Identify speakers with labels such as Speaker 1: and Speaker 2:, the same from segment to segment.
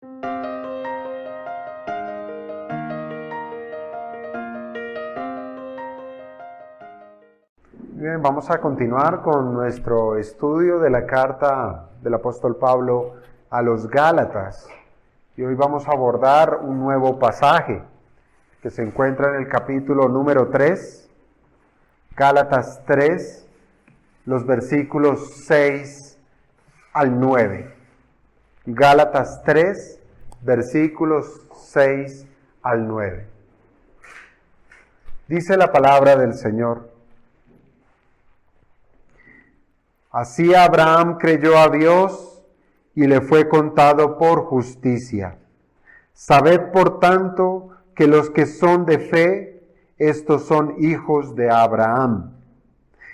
Speaker 1: Bien, vamos a continuar con nuestro estudio de la carta del apóstol Pablo a los Gálatas. Y hoy vamos a abordar un nuevo pasaje que se encuentra en el capítulo número 3, Gálatas 3, los versículos 6 al 9. Gálatas 3, versículos 6 al 9. Dice la palabra del Señor: Así Abraham creyó a Dios y le fue contado por justicia. Sabed, por tanto, que los que son de fe, estos son hijos de Abraham.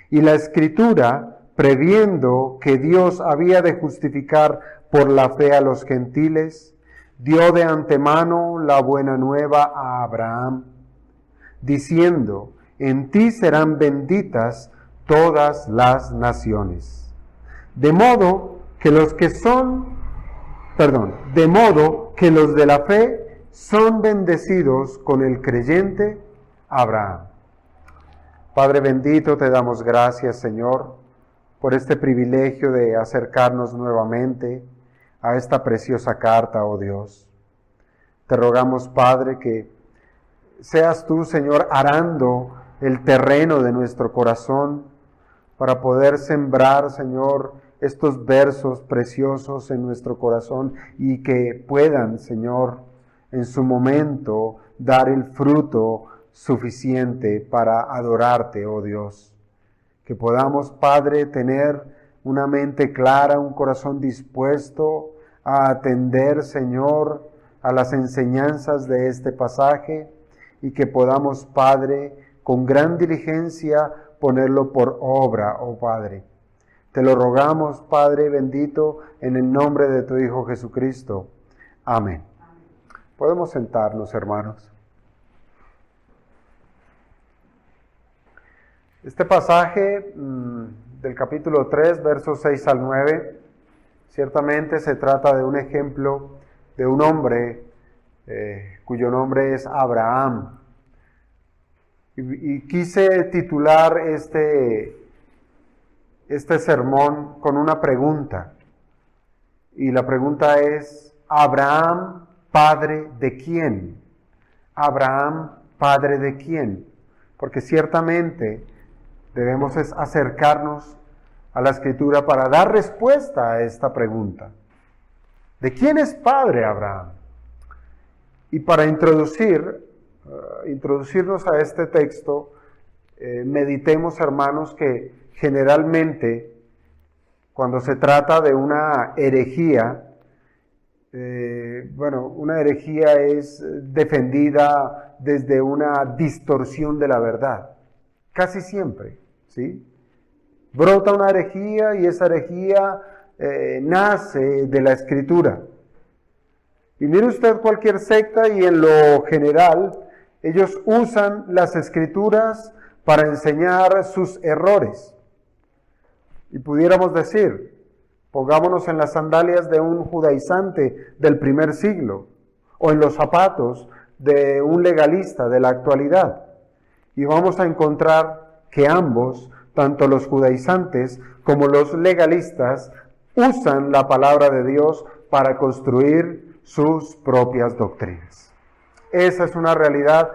Speaker 1: Y la Escritura, previendo que Dios había de justificar por la fe a los gentiles, dio de antemano la buena nueva a Abraham, diciendo: en ti serán benditas todas las naciones. De modo que los de la fe son bendecidos con el creyente Abraham. Padre bendito, te damos gracias, Señor, por este privilegio de acercarnos nuevamente a esta preciosa carta, oh Dios. Te rogamos, Padre, que seas tú, Señor, arando el terreno de nuestro corazón para poder sembrar, Señor, estos versos preciosos en nuestro corazón y que puedan, Señor, en su momento dar el fruto suficiente para adorarte, oh Dios. Que podamos, Padre, tener una mente clara, un corazón dispuesto a atender, Señor, a las enseñanzas de este pasaje y que podamos, Padre, con gran diligencia ponerlo por obra, oh Padre. Te lo rogamos, Padre bendito, en el nombre de tu Hijo Jesucristo. Amén. Podemos sentarnos, hermanos. Este pasaje del capítulo 3, versos 6 al 9, ciertamente se trata de un ejemplo de un hombre cuyo nombre es Abraham. Y quise titular este sermón con una pregunta. Y la pregunta es: ¿Abraham, padre de quién? ¿Abraham, padre de quién? Porque ciertamente debemos acercarnos a la Escritura para dar respuesta a esta pregunta. ¿De quién es padre Abraham? Y para introducirnos a este texto, meditemos, hermanos, que generalmente cuando se trata de una herejía, una herejía es defendida desde una distorsión de la verdad, casi siempre, ¿sí? Brota una herejía y esa herejía nace de la Escritura. Y mire usted cualquier secta y en lo general ellos usan las Escrituras para enseñar sus errores. Y pudiéramos decir, pongámonos en las sandalias de un judaizante del primer siglo o en los zapatos de un legalista de la actualidad. Y vamos a encontrar que ambos, tanto los judaizantes como los legalistas, usan la palabra de Dios para construir sus propias doctrinas. Esa es una realidad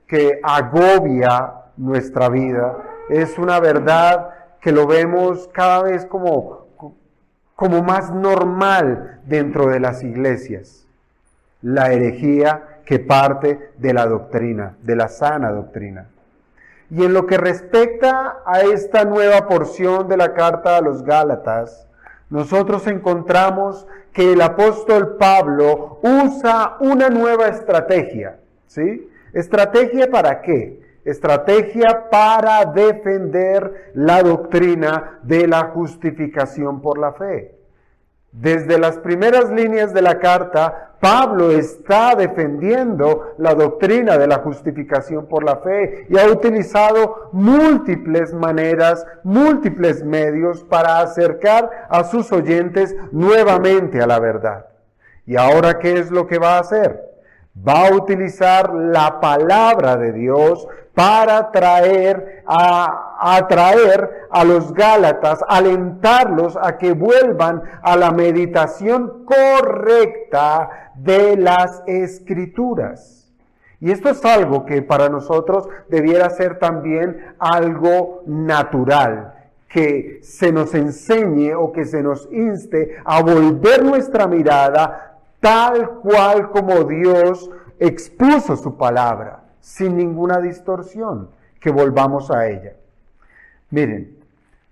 Speaker 1: que agobia nuestra vida. Es una verdad que lo vemos cada vez como más normal dentro de las iglesias. La herejía que parte de la doctrina, de la sana doctrina. Y en lo que respecta a esta nueva porción de la carta a los Gálatas, nosotros encontramos que el apóstol Pablo usa una nueva estrategia, ¿sí? ¿Estrategia para qué? Estrategia para defender la doctrina de la justificación por la fe. Desde las primeras líneas de la carta, Pablo está defendiendo la doctrina de la justificación por la fe y ha utilizado múltiples maneras, múltiples medios para acercar a sus oyentes nuevamente a la verdad. ¿Y ahora qué es lo que va a hacer? Va a utilizar la palabra de Dios para atraer a los Gálatas, alentarlos a que vuelvan a la meditación correcta de las Escrituras. Y esto es algo que para nosotros debiera ser también algo natural, que se nos enseñe o que se nos inste a volver nuestra mirada tal cual como Dios expuso su palabra, sin ninguna distorsión, que volvamos a ella. Miren,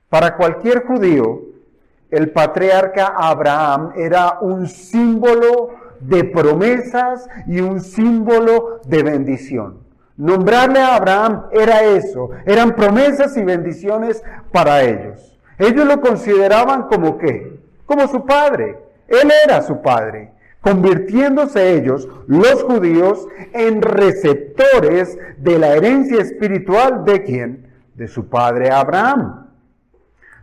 Speaker 1: para cualquier judío, el patriarca Abraham era un símbolo de promesas y un símbolo de bendición. Nombrarle a Abraham era eso, eran promesas y bendiciones para ellos. Ellos lo consideraban como ¿qué? Como su padre. Él era su padre, convirtiéndose ellos, los judíos, en receptores de la herencia espiritual ¿de quién? De su padre Abraham.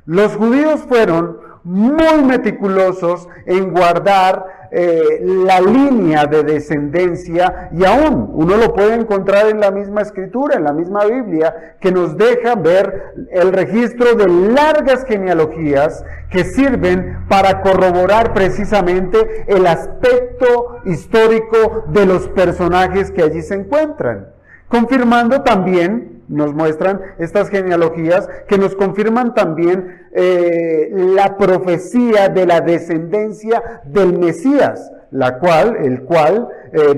Speaker 1: Los judíos fueron muy meticulosos en guardar la línea de descendencia, y aún uno lo puede encontrar en la misma escritura, en la misma Biblia, que nos deja ver el registro de largas genealogías que sirven para corroborar precisamente el aspecto histórico de los personajes que allí se encuentran, confirmando también, nos muestran estas genealogías, que nos confirman también la profecía de la descendencia del Mesías, el cual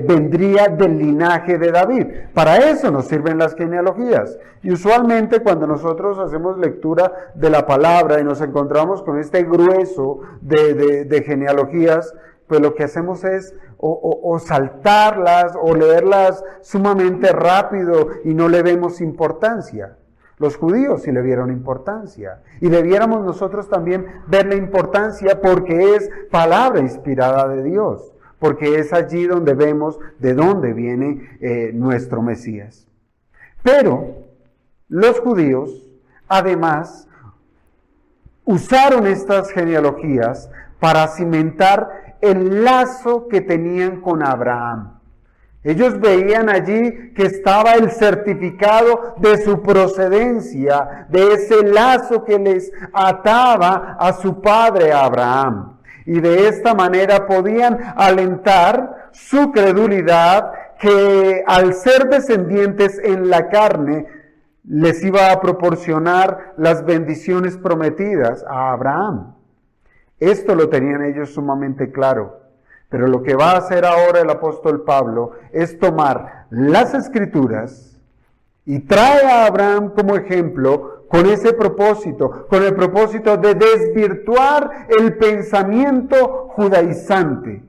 Speaker 1: vendría del linaje de David. Para eso nos sirven las genealogías. Y usualmente cuando nosotros hacemos lectura de la palabra y nos encontramos con este grueso de genealogías, pues lo que hacemos es o saltarlas o leerlas sumamente rápido y no le vemos importancia. Los judíos sí le vieron importancia, y debiéramos nosotros también verle importancia porque es palabra inspirada de Dios, porque es allí donde vemos de dónde viene nuestro Mesías. Pero los judíos, además, usaron estas genealogías para cimentar el lazo que tenían con Abraham. Ellos veían allí que estaba el certificado de su procedencia, de ese lazo que les ataba a su padre Abraham. Y de esta manera podían alentar su credulidad, que al ser descendientes en la carne, les iba a proporcionar las bendiciones prometidas a Abraham. Esto lo tenían ellos sumamente claro. Pero lo que va a hacer ahora el apóstol Pablo es tomar las Escrituras y trae a Abraham como ejemplo con ese propósito, con el propósito de desvirtuar el pensamiento judaizante.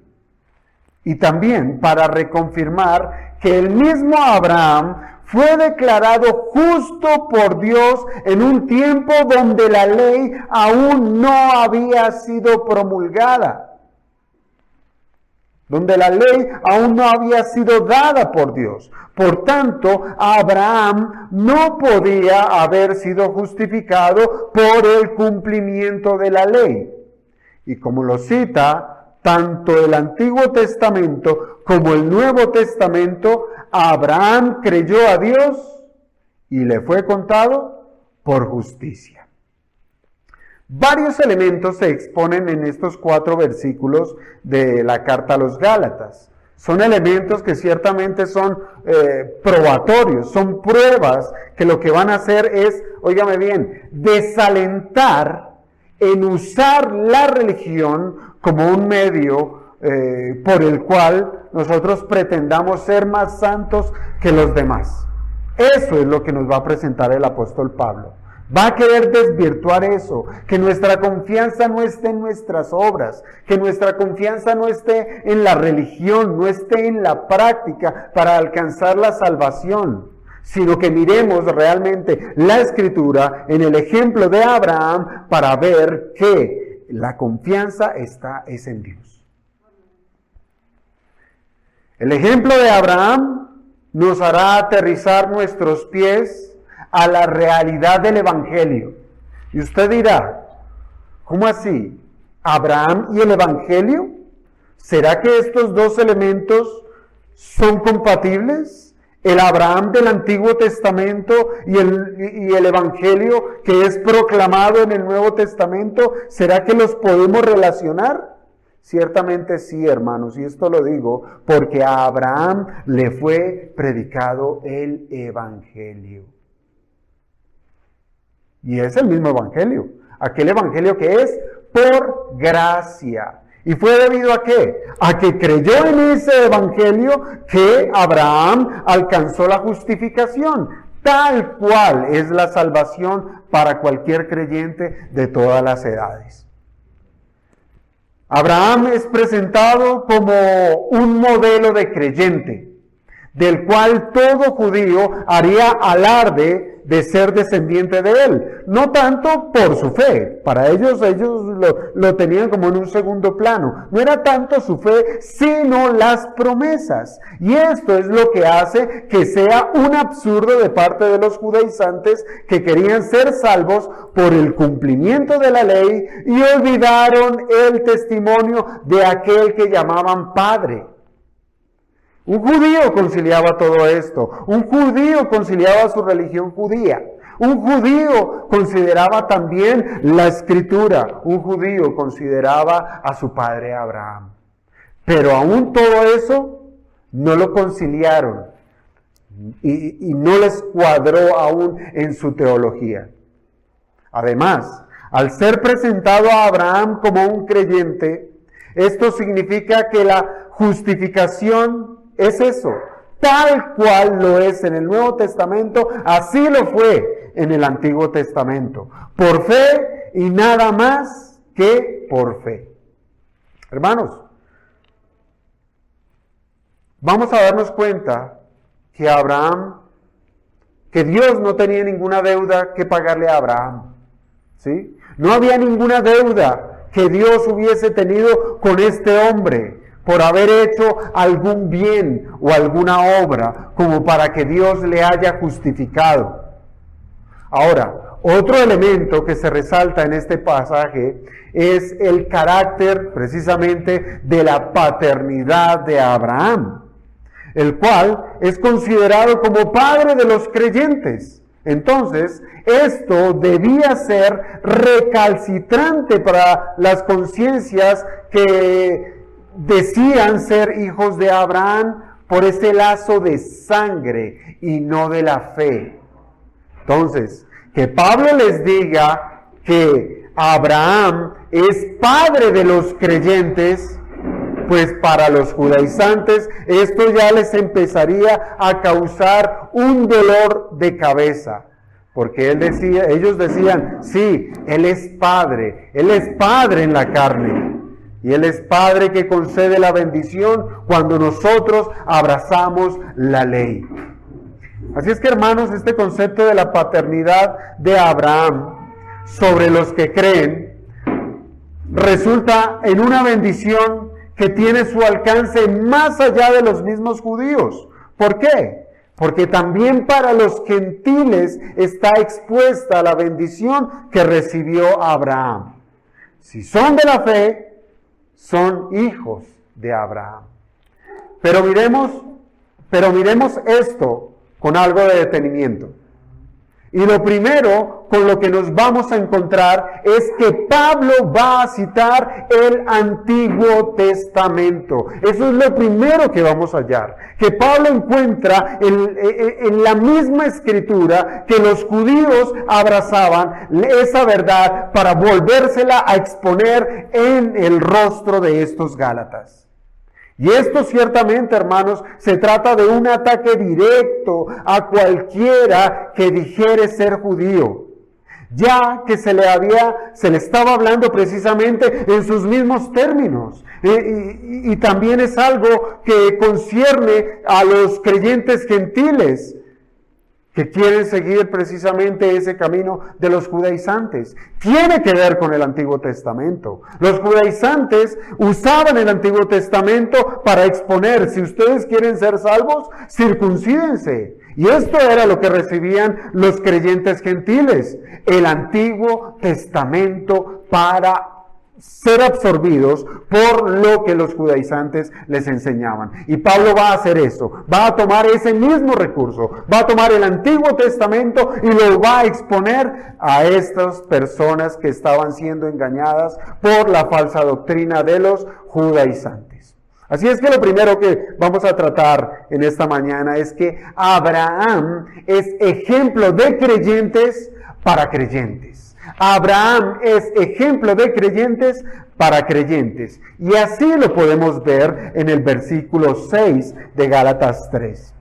Speaker 1: Y también para reconfirmar que el mismo Abraham fue declarado justo por Dios en un tiempo donde la ley aún no había sido promulgada, donde la ley aún no había sido dada por Dios. Por tanto, Abraham no podía haber sido justificado por el cumplimiento de la ley. Y como lo cita tanto el Antiguo Testamento como el Nuevo Testamento, Abraham creyó a Dios y le fue contado por justicia. Varios elementos se exponen en estos 4 versículos de la carta a los Gálatas. Son elementos que ciertamente son probatorios, son pruebas que lo que van a hacer es, óigame bien, desalentar en usar la religión como un medio por el cual nosotros pretendamos ser más santos que los demás. Eso es lo que nos va a presentar el apóstol Pablo. Va a querer desvirtuar eso, que nuestra confianza no esté en nuestras obras, que nuestra confianza no esté en la religión, no esté en la práctica para alcanzar la salvación, sino que miremos realmente la Escritura en el ejemplo de Abraham para ver que la confianza es en Dios. El ejemplo de Abraham nos hará aterrizar nuestros pies a la realidad del Evangelio. Y usted dirá, ¿cómo así? ¿Abraham y el Evangelio? ¿Será que estos dos elementos son compatibles? El Abraham del Antiguo Testamento y el Evangelio que es proclamado en el Nuevo Testamento, ¿será que los podemos relacionar? Ciertamente sí, hermanos, y esto lo digo porque a Abraham le fue predicado el Evangelio. Y es el mismo Evangelio, aquel Evangelio que es por gracia. ¿Y fue debido a qué? A que creyó en ese Evangelio que Abraham alcanzó la justificación, tal cual es la salvación para cualquier creyente de todas las edades. Abraham es presentado como un modelo de creyente, del cual todo judío haría alarde de ser descendiente de él, no tanto por su fe, para ellos lo tenían como en un segundo plano, no era tanto su fe, sino las promesas, y esto es lo que hace que sea un absurdo de parte de los judaizantes que querían ser salvos por el cumplimiento de la ley y olvidaron el testimonio de aquel que llamaban Padre. Un judío conciliaba todo esto, un judío conciliaba su religión judía, un judío consideraba también la Escritura, un judío consideraba a su padre Abraham. Pero aún todo eso no lo conciliaron y no les cuadró aún en su teología. Además, al ser presentado a Abraham como un creyente, esto significa que la justificación es eso, tal cual lo es en el Nuevo Testamento, así lo fue en el Antiguo Testamento, por fe y nada más que por fe. Hermanos, vamos a darnos cuenta que que Dios no tenía ninguna deuda que pagarle a Abraham, ¿sí? No había ninguna deuda que Dios hubiese tenido con este hombre por haber hecho algún bien o alguna obra como para que Dios le haya justificado. Ahora, otro elemento que se resalta en este pasaje es el carácter precisamente de la paternidad de Abraham, el cual es considerado como padre de los creyentes. Entonces, esto debía ser recalcitrante para las conciencias que decían ser hijos de Abraham por ese lazo de sangre y no de la fe. Entonces, que Pablo les diga que Abraham es padre de los creyentes, pues para los judaizantes esto ya les empezaría a causar un dolor de cabeza, porque ellos decían, sí, Él es padre en la carne. Y Él es Padre que concede la bendición cuando nosotros abrazamos la ley. Así es que, hermanos, este concepto de la paternidad de Abraham sobre los que creen resulta en una bendición que tiene su alcance más allá de los mismos judíos. ¿Por qué? Porque también para los gentiles está expuesta la bendición que recibió Abraham. Si son de la fe, son hijos de Abraham. Pero miremos esto con algo de detenimiento. Y lo primero con lo que nos vamos a encontrar es que Pablo va a citar el Antiguo Testamento. Eso es lo primero que vamos a hallar. Que Pablo encuentra en la misma escritura que los judíos abrazaban esa verdad para volvérsela a exponer en el rostro de estos gálatas. Y esto ciertamente, hermanos, se trata de un ataque directo a cualquiera que dijere ser judío, ya que se le estaba hablando precisamente en sus mismos términos. Y también es algo que concierne a los creyentes gentiles, que quieren seguir precisamente ese camino de los judaizantes. Tiene que ver con el Antiguo Testamento. Los judaizantes usaban el Antiguo Testamento para exponer, si ustedes quieren ser salvos, circuncídense. Y esto era lo que recibían los creyentes gentiles, el Antiguo Testamento para ser absorbidos por lo que los judaizantes les enseñaban. Y Pablo va a hacer eso, va a tomar ese mismo recurso, va a tomar el Antiguo Testamento y lo va a exponer a estas personas que estaban siendo engañadas por la falsa doctrina de los judaizantes. Así es que lo primero que vamos a tratar en esta mañana es que Abraham es ejemplo de creyentes para creyentes. Abraham es ejemplo de creyentes para creyentes. Y así lo podemos ver en el versículo 6 de Gálatas 3.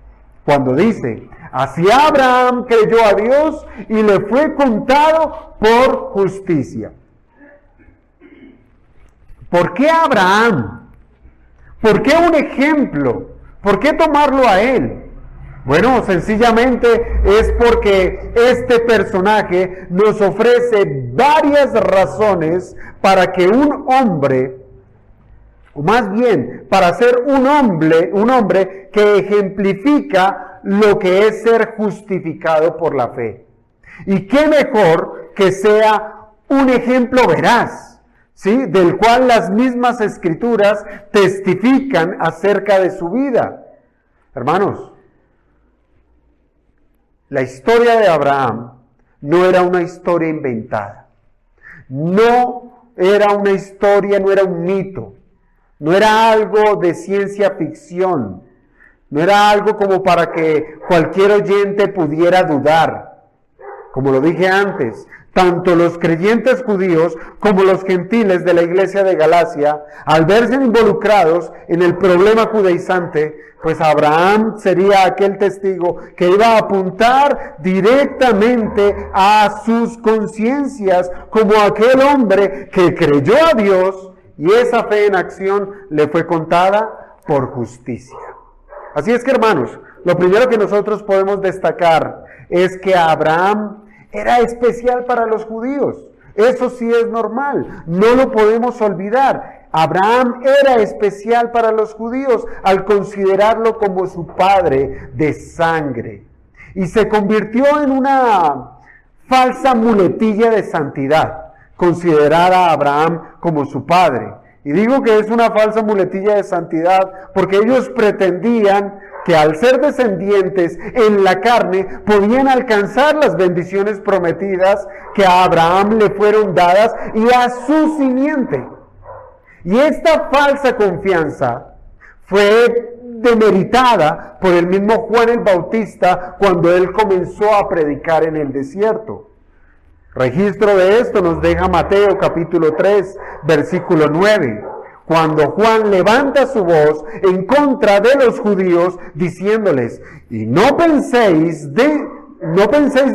Speaker 1: Cuando dice, así Abraham creyó a Dios y le fue contado por justicia. ¿Por qué Abraham? ¿Por qué un ejemplo? ¿Por qué tomarlo a él? Bueno, sencillamente es porque este personaje nos ofrece varias razones para que un hombre, o más bien, para ser un hombre que ejemplifica lo que es ser justificado por la fe. Y qué mejor que sea un ejemplo veraz, ¿sí? Del cual las mismas escrituras testifican acerca de su vida. Hermanos, la historia de Abraham no era una historia inventada. No era una historia, no era un mito. No era algo de ciencia ficción. No era algo como para que cualquier oyente pudiera dudar. Como lo dije antes, tanto los creyentes judíos como los gentiles de la iglesia de Galacia, al verse involucrados en el problema judaizante, pues Abraham sería aquel testigo que iba a apuntar directamente a sus conciencias como aquel hombre que creyó a Dios y esa fe en acción le fue contada por justicia. Así es que, hermanos, lo primero que nosotros podemos destacar es que Abraham era especial para los judíos. Eso sí es normal, no lo podemos olvidar. Abraham era especial para los judíos al considerarlo como su padre de sangre. Y se convirtió en una falsa muletilla de santidad, considerar a Abraham como su padre. Y digo que es una falsa muletilla de santidad porque ellos pretendían que al ser descendientes en la carne podían alcanzar las bendiciones prometidas que a Abraham le fueron dadas y a su simiente. Y esta falsa confianza fue demeritada por el mismo Juan el Bautista cuando él comenzó a predicar en el desierto. Registro de esto nos deja Mateo capítulo 3, versículo 9. Cuando Juan levanta su voz en contra de los judíos, diciéndoles, y no penséis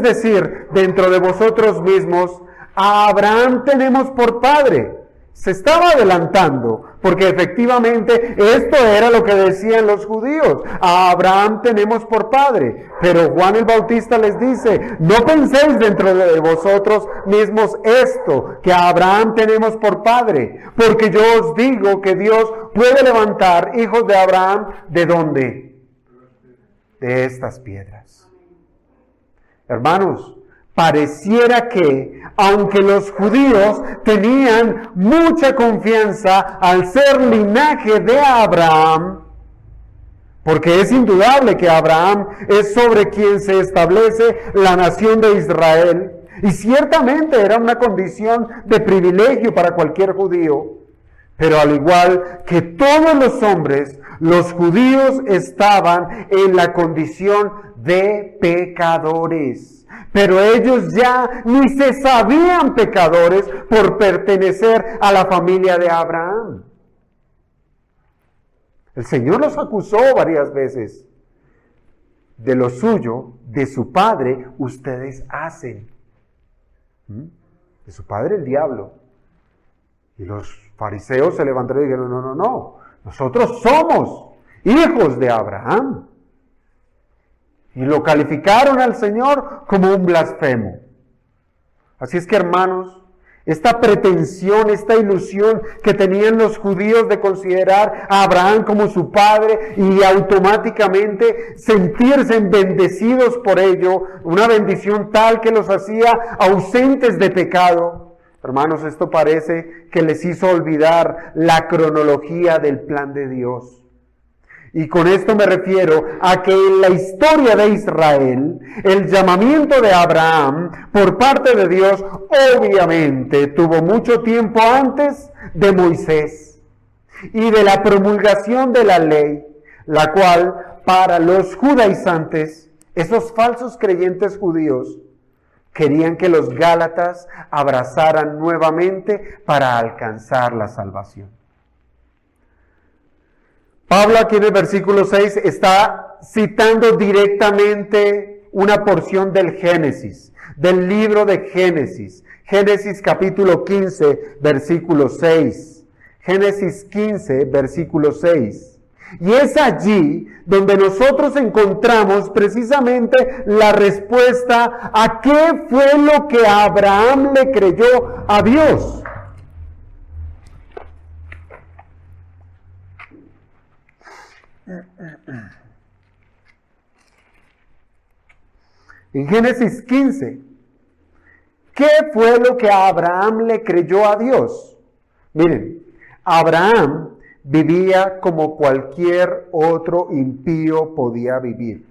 Speaker 1: decir dentro de vosotros mismos, a Abraham tenemos por padre. Se estaba adelantando, porque efectivamente esto era lo que decían los judíos. A Abraham tenemos por padre. Pero Juan el Bautista les dice, no penséis dentro de vosotros mismos esto, que a Abraham tenemos por padre. Porque yo os digo que Dios puede levantar hijos de Abraham, ¿de dónde? De estas piedras. Hermanos, pareciera que, aunque los judíos tenían mucha confianza al ser linaje de Abraham, porque es indudable que Abraham es sobre quien se establece la nación de Israel, y ciertamente era una condición de privilegio para cualquier judío, pero al igual que todos los hombres, los judíos estaban en la condición de pecadores. Pero ellos ya ni se sabían pecadores por pertenecer a la familia de Abraham. El Señor los acusó varias veces. De lo suyo, de su padre, ustedes hacen. De su padre el diablo. Y los fariseos se levantaron y dijeron, no, nosotros somos hijos de Abraham. Y lo calificaron al Señor como un blasfemo. Así es que, hermanos, esta pretensión, esta ilusión que tenían los judíos de considerar a Abraham como su padre y automáticamente sentirse bendecidos por ello, una bendición tal que los hacía ausentes de pecado, Hermanos, esto parece que les hizo olvidar la cronología del plan de Dios. Y con esto me refiero a que en la historia de Israel, el llamamiento de Abraham por parte de Dios obviamente tuvo mucho tiempo antes de Moisés y de la promulgación de la ley, la cual para los judaizantes, esos falsos creyentes judíos, querían que los gálatas abrazaran nuevamente para alcanzar la salvación. Pablo aquí en el versículo 6 está citando directamente una porción del Génesis, del libro de Génesis. Génesis capítulo 15, versículo 6. Génesis 15, versículo 6. Y es allí donde nosotros encontramos precisamente la respuesta a qué fue lo que Abraham le creyó a Dios. En Génesis 15, ¿qué fue lo que Abraham le creyó a Dios? Miren, Abraham vivía como cualquier otro impío podía vivir.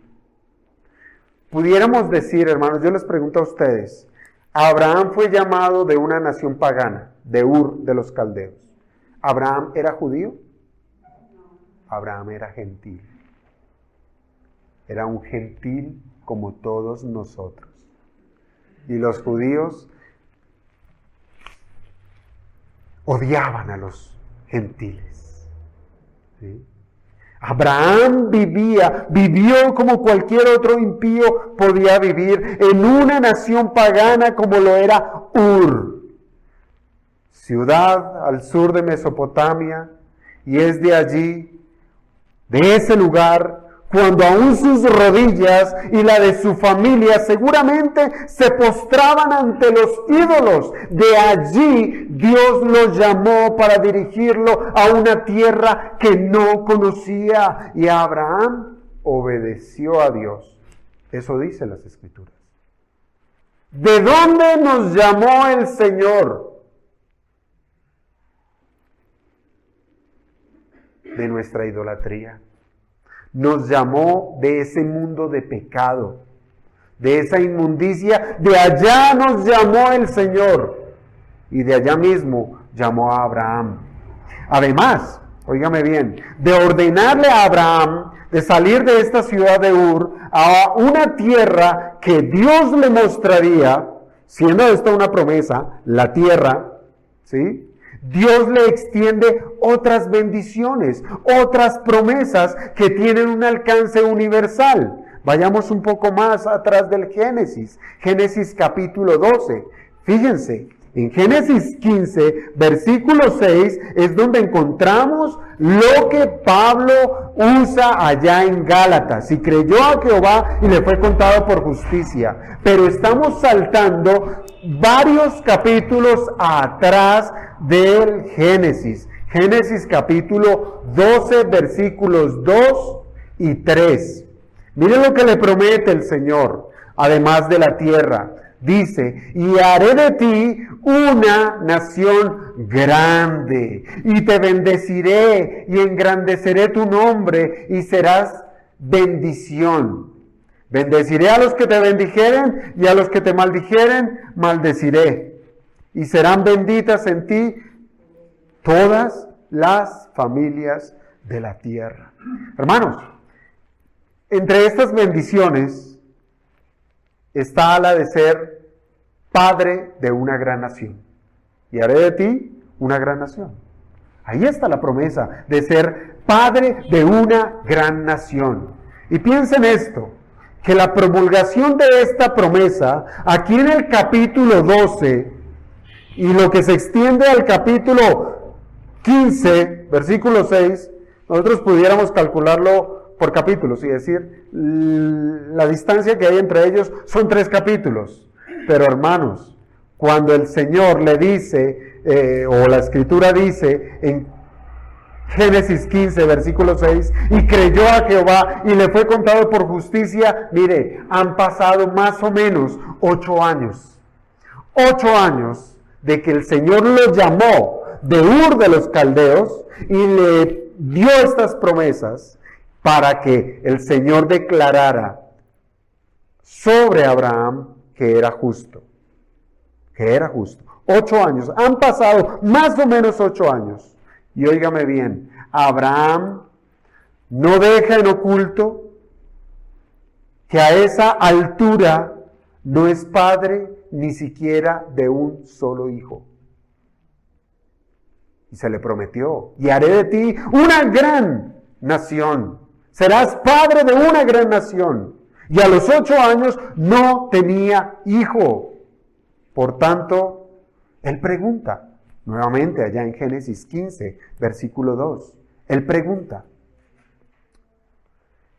Speaker 1: Pudiéramos decir, hermanos, yo les pregunto a ustedes, Abraham fue llamado de una nación pagana, de Ur de los Caldeos. ¿Abraham era judío? Abraham era gentil. Era un gentil como todos nosotros. Y los judíos odiaban a los gentiles. ¿Sí? Abraham vivió como cualquier otro impío podía vivir en una nación pagana como lo era Ur, ciudad al sur de Mesopotamia, y es de allí, de ese lugar, cuando aún sus rodillas y la de su familia seguramente se postraban ante los ídolos. De allí Dios lo llamó para dirigirlo a una tierra que no conocía. Y Abraham obedeció a Dios. Eso dice las Escrituras. ¿De dónde nos llamó el Señor? De nuestra idolatría. Nos llamó de ese mundo de pecado, de esa inmundicia. De allá nos llamó el Señor y de allá mismo llamó a Abraham. Además, óigame bien, de ordenarle a Abraham de salir de esta ciudad de Ur a una tierra que Dios le mostraría, siendo esta una promesa, la tierra, ¿sí? Dios le extiende otras bendiciones, otras promesas que tienen un alcance universal. Vayamos un poco más atrás del Génesis. Génesis capítulo 12. Fíjense, en Génesis 15, versículo 6, es donde encontramos lo que Pablo usa allá en Gálatas. Y creyó a Jehová y le fue contado por justicia. Pero estamos saltando varios capítulos atrás del Génesis. Génesis capítulo 12, versículos 2 y 3. Miren lo que le promete el Señor, además de la tierra. Dice, y haré de ti una nación grande, y te bendeciré, y engrandeceré tu nombre, y serás bendición. Bendeciré a los que te bendijeren, y a los que te maldijeren, maldeciré. Y serán benditas en ti todas las familias de la tierra. Hermanos, entre estas bendiciones está la de ser padre de una gran nación. Y haré de ti una gran nación. Ahí está la promesa de ser padre de una gran nación. Y piensen esto, que la promulgación de esta promesa, aquí en el capítulo 12, y lo que se extiende al capítulo 15, versículo 6, nosotros pudiéramos calcularlo por capítulos y decir, la distancia que hay entre ellos son 3 capítulos. Pero hermanos, cuando el Señor le dice, o la Escritura dice en Génesis 15, versículo 6, y creyó a Jehová y le fue contado por justicia, mire, han pasado más o menos 8 años. 8 años de que el Señor lo llamó de Ur de los Caldeos y le dio estas promesas para que el Señor declarara sobre Abraham que era justo. Que era justo. 8 años. Han pasado más o menos 8 años. Y óigame bien, Abraham no deja en oculto que a esa altura no es padre ni siquiera de un solo hijo. Y se le prometió, y haré de ti una gran nación. Serás padre de una gran nación. Y a los 8 años no tenía hijo. Por tanto, él pregunta, nuevamente allá en Génesis 15, versículo 2. Él pregunta,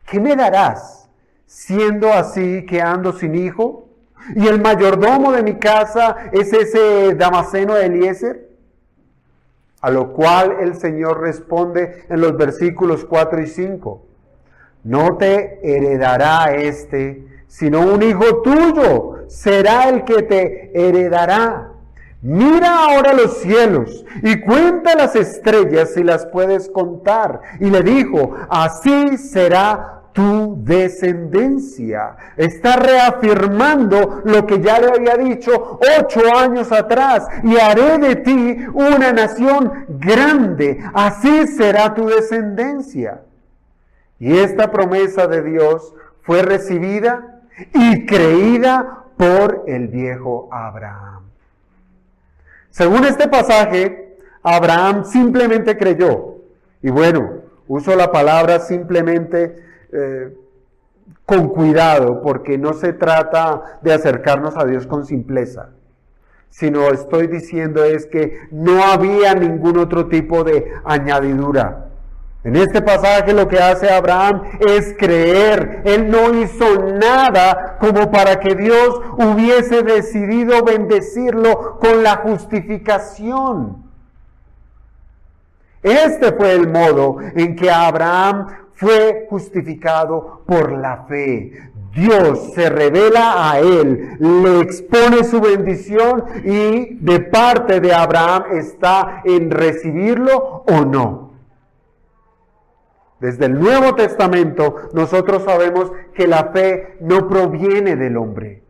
Speaker 1: ¿qué me darás siendo así que ando sin hijo? Y el mayordomo de mi casa es ese Damaseno Eliezer. A lo cual el Señor responde en los versículos 4 y 5. No te heredará sino un hijo tuyo será el que te heredará. Mira ahora los cielos y cuenta las estrellas si las puedes contar. Y le dijo, así será tu descendencia. Está reafirmando lo que ya le había dicho 8 años atrás. Y haré de ti una nación grande. Así será tu descendencia. Y esta promesa de Dios fue recibida y creída por el viejo Abraham. Según este pasaje, Abraham simplemente creyó. Y bueno, uso la palabra simplemente con cuidado, porque no se trata de acercarnos a Dios con simpleza, sino estoy diciendo es que no había ningún otro tipo de añadidura. En este pasaje lo que hace Abraham es creer. Él no hizo nada como para que Dios hubiese decidido bendecirlo con la justificación. Este fue el modo en que Abraham fue justificado por la fe. Dios se revela a él, le expone su bendición y de parte de Abraham está en recibirlo o no. Desde el Nuevo Testamento nosotros sabemos que la fe no proviene del hombre,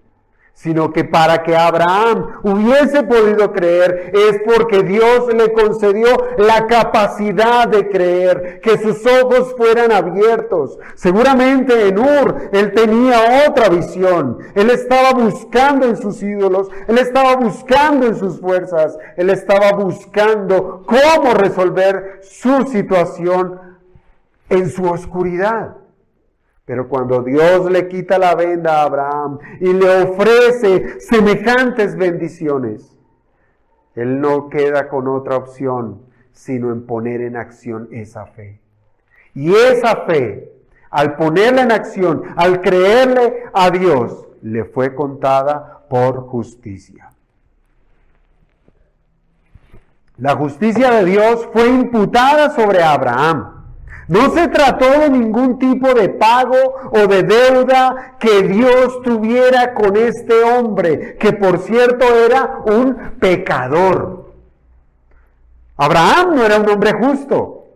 Speaker 1: sino que para que Abraham hubiese podido creer es porque Dios le concedió la capacidad de creer, que sus ojos fueran abiertos. Seguramente en Ur él tenía otra visión, él estaba buscando en sus ídolos, él estaba buscando en sus fuerzas, él estaba buscando cómo resolver su situación en su oscuridad. Pero cuando Dios le quita la venda a Abraham y le ofrece semejantes bendiciones, él no queda con otra opción sino en poner en acción esa fe. Y esa fe, al ponerla en acción, al creerle a Dios, le fue contada por justicia. La justicia de Dios fue imputada sobre Abraham. No se trató de ningún tipo de pago o de deuda que Dios tuviera con este hombre, que por cierto era un pecador. Abraham no era un hombre justo.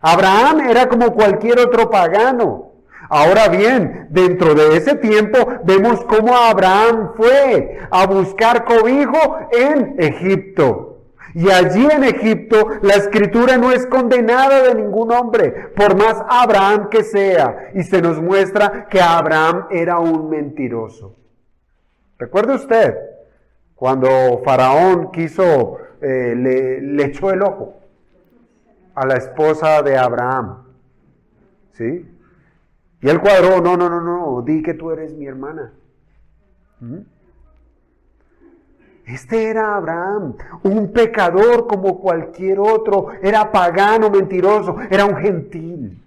Speaker 1: Abraham era como cualquier otro pagano. Ahora bien, dentro de ese tiempo vemos cómo Abraham fue a buscar cobijo en Egipto. Y allí en Egipto la Escritura no es condenada de ningún hombre, por más Abraham que sea. Y se nos muestra que Abraham era un mentiroso. ¿Recuerda usted cuando Faraón quiso, le echó el ojo a la esposa de Abraham? ¿Sí? Y él cuadró, no, di que tú eres mi hermana. Este era Abraham, un pecador como cualquier otro, era pagano, mentiroso, era un gentil.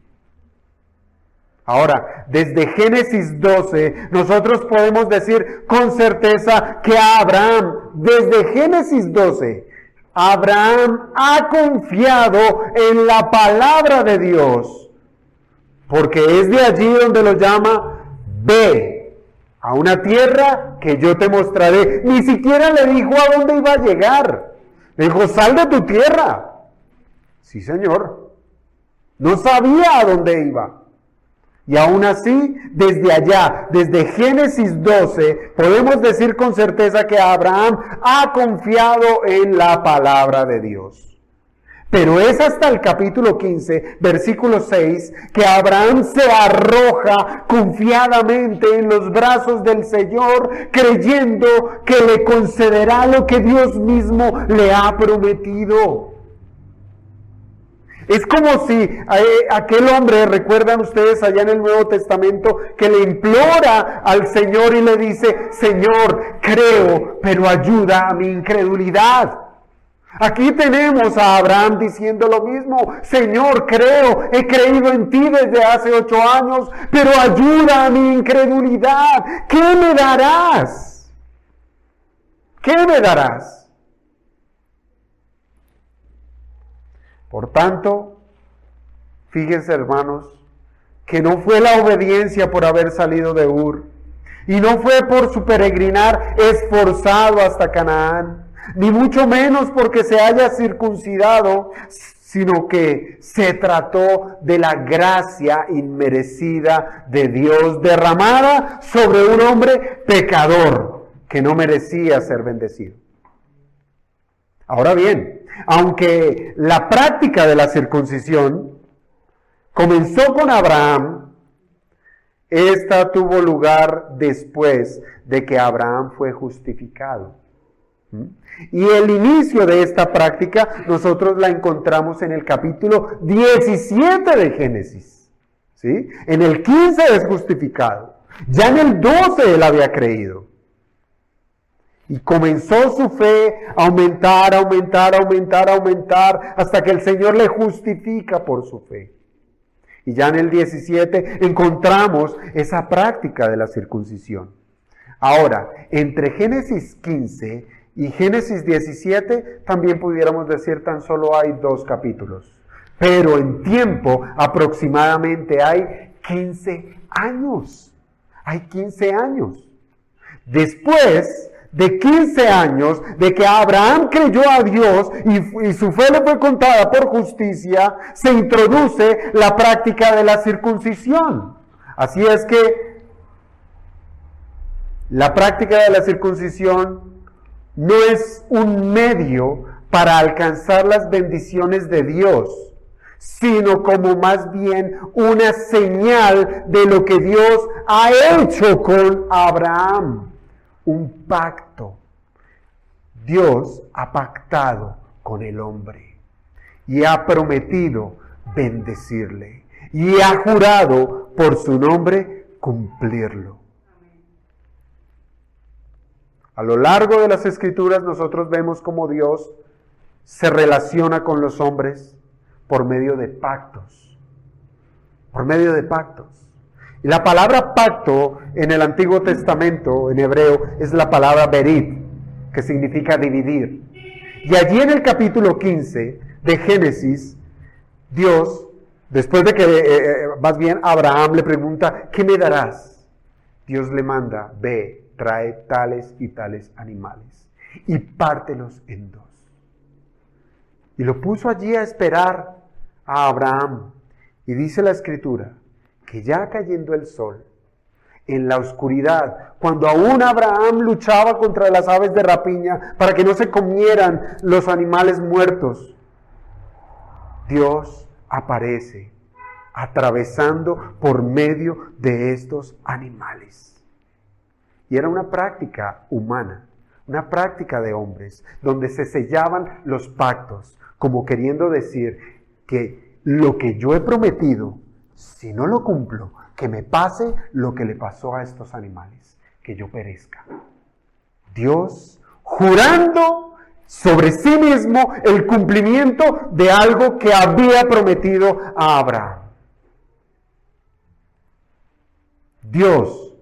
Speaker 1: Ahora, desde Génesis 12, nosotros podemos decir con certeza que desde Génesis 12, Abraham ha confiado en la palabra de Dios, porque es de allí donde lo llama ve a una tierra que yo te mostraré. Ni siquiera le dijo a dónde iba a llegar. Le dijo, sal de tu tierra. Sí, Señor. No sabía a dónde iba. Y aún así, desde allá, desde Génesis 12, podemos decir con certeza que Abraham ha confiado en la palabra de Dios. Pero es hasta el capítulo 15, versículo 6, que Abraham se arroja confiadamente en los brazos del Señor, creyendo que le concederá lo que Dios mismo le ha prometido. Es como si aquel hombre, recuerdan ustedes allá en el Nuevo Testamento, que le implora al Señor y le dice, Señor, creo, pero ayuda a mi incredulidad. Aquí tenemos a Abraham diciendo lo mismo, Señor, creo, he creído en ti desde hace 8 años, pero ayuda a mi incredulidad. ¿Qué me darás? ¿Qué me darás? Por tanto, fíjense hermanos, que no fue la obediencia por haber salido de Ur, y no fue por su peregrinar esforzado hasta Canaán, ni mucho menos porque se haya circuncidado, sino que se trató de la gracia inmerecida de Dios derramada sobre un hombre pecador que no merecía ser bendecido. Ahora bien, aunque la práctica de la circuncisión comenzó con Abraham, esta tuvo lugar después de que Abraham fue justificado. Y el inicio de esta práctica nosotros la encontramos en el capítulo 17 de Génesis, ¿sí? En el 15 es justificado, ya en el 12 él había creído. Y comenzó su fe a aumentar, hasta que el Señor le justifica por su fe. Y ya en el 17 encontramos esa práctica de la circuncisión. Ahora, entre Génesis 15 y Génesis 17 también pudiéramos decir tan solo hay 2 capítulos. Pero en tiempo aproximadamente hay 15 años. Hay 15 años. Después de 15 años de que Abraham creyó a Dios y su fe le fue contada por justicia, se introduce la práctica de la circuncisión. Así es que la práctica de la circuncisión no es un medio para alcanzar las bendiciones de Dios, sino como más bien una señal de lo que Dios ha hecho con Abraham. Un pacto. Dios ha pactado con el hombre y ha prometido bendecirle y ha jurado por su nombre cumplirlo. A lo largo de las Escrituras nosotros vemos cómo Dios se relaciona con los hombres por medio de pactos. Por medio de pactos. Y la palabra pacto en el Antiguo Testamento, en hebreo, es la palabra berit, que significa dividir. Y allí en el capítulo 15 de Génesis, Dios, después de que más bien Abraham le pregunta, ¿qué me darás? Dios le manda, ve, trae tales y tales animales y pártelos en 2. Y lo puso allí a esperar a Abraham. Y dice la Escritura, que ya cayendo el sol, en la oscuridad, cuando aún Abraham luchaba contra las aves de rapiña para que no se comieran los animales muertos, Dios aparece atravesando por medio de estos animales. Y era una práctica humana, una práctica de hombres, donde se sellaban los pactos, como queriendo decir que lo que yo he prometido, si no lo cumplo, que me pase lo que le pasó a estos animales, que yo perezca. Dios jurando sobre sí mismo el cumplimiento de algo que había prometido a Abraham. Dios,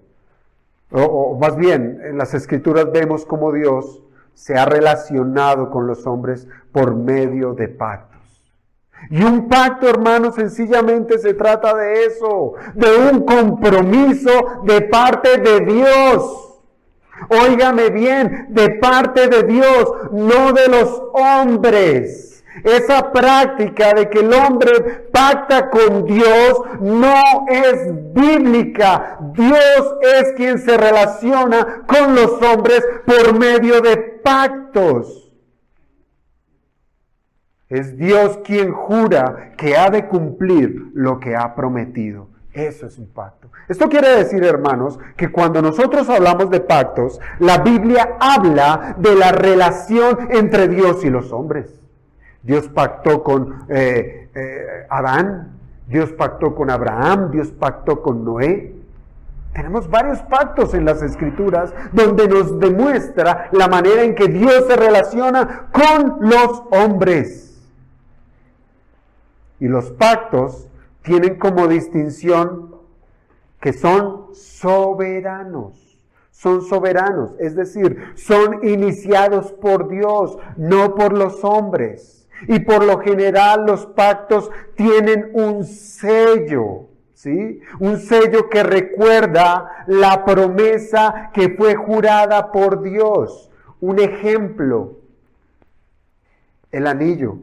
Speaker 1: o más bien en las Escrituras vemos cómo Dios se ha relacionado con los hombres por medio de pactos. Y un pacto, hermanos, sencillamente se trata de eso, de un compromiso de parte de Dios. Óigame bien, de parte de Dios, no de los hombres. Esa práctica de que el hombre pacta con Dios no es bíblica. Dios es quien se relaciona con los hombres por medio de pactos. Es Dios quien jura que ha de cumplir lo que ha prometido. Eso es un pacto. Esto quiere decir, hermanos, que cuando nosotros hablamos de pactos, la Biblia habla de la relación entre Dios y los hombres. Dios pactó con Adán, Dios pactó con Abraham, Dios pactó con Noé. Tenemos varios pactos en las Escrituras donde nos demuestra la manera en que Dios se relaciona con los hombres. Y los pactos tienen como distinción que son soberanos. Son soberanos, es decir, son iniciados por Dios, no por los hombres. Y por lo general los pactos tienen un sello, ¿sí? Un sello que recuerda la promesa que fue jurada por Dios. Un ejemplo, el anillo,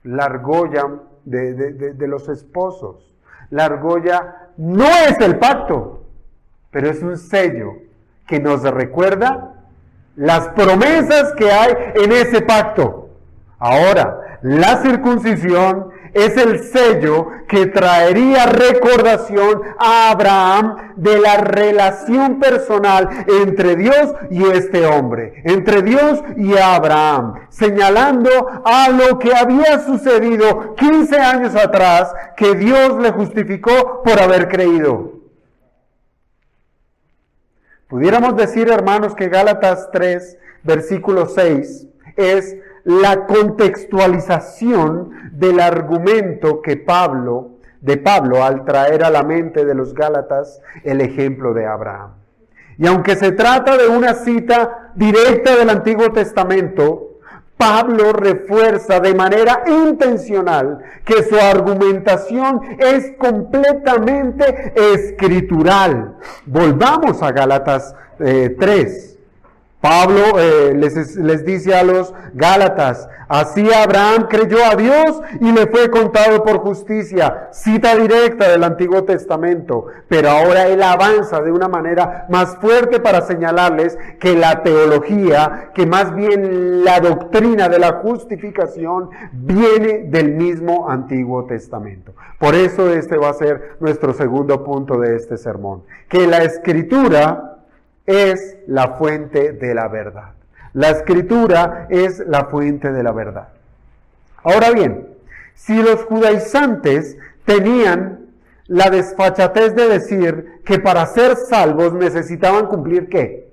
Speaker 1: la argolla de los esposos. La argolla no es el pacto, pero es un sello que nos recuerda las promesas que hay en ese pacto. Ahora, la circuncisión es el sello que traería recordación a Abraham de la relación personal entre Dios y este hombre, entre Dios y Abraham, señalando a lo que había sucedido 15 años atrás, que Dios le justificó por haber creído. Pudiéramos decir, hermanos, que Gálatas 3, versículo 6, es la contextualización del argumento de Pablo al traer a la mente de los Gálatas el ejemplo de Abraham. Y aunque se trata de una cita directa del Antiguo Testamento, Pablo refuerza de manera intencional que su argumentación es completamente escritural. Volvamos a Gálatas 3. Pablo les dice a los Gálatas, así Abraham creyó a Dios y le fue contado por justicia. Cita directa del Antiguo Testamento, pero ahora él avanza de una manera más fuerte para señalarles que la teología, que más bien la doctrina de la justificación, viene del mismo Antiguo Testamento. Por eso este va a ser nuestro segundo punto de este sermón, que la Escritura es la fuente de la verdad. La Escritura es la fuente de la verdad. Ahora bien, si los judaizantes tenían la desfachatez de decir que para ser salvos necesitaban cumplir ¿qué?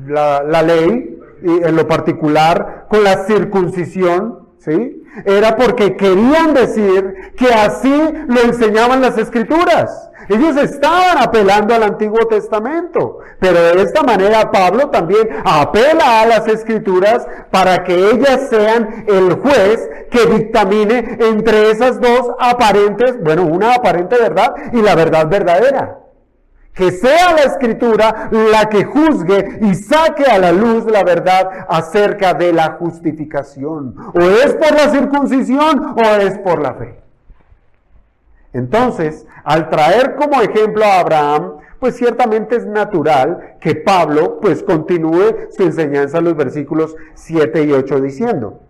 Speaker 1: La ley, y en lo particular con la circuncisión, ¿sí? Era porque querían decir que así lo enseñaban las Escrituras. Ellos estaban apelando al Antiguo Testamento, pero de esta manera Pablo también apela a las Escrituras para que ellas sean el juez que dictamine entre esas dos aparentes, una aparente verdad y la verdad verdadera. Que sea la Escritura la que juzgue y saque a la luz la verdad acerca de la justificación. O es por la circuncisión o es por la fe. Entonces, al traer como ejemplo a Abraham, pues ciertamente es natural que Pablo pues continúe su enseñanza en los versículos 7 y 8 diciendo: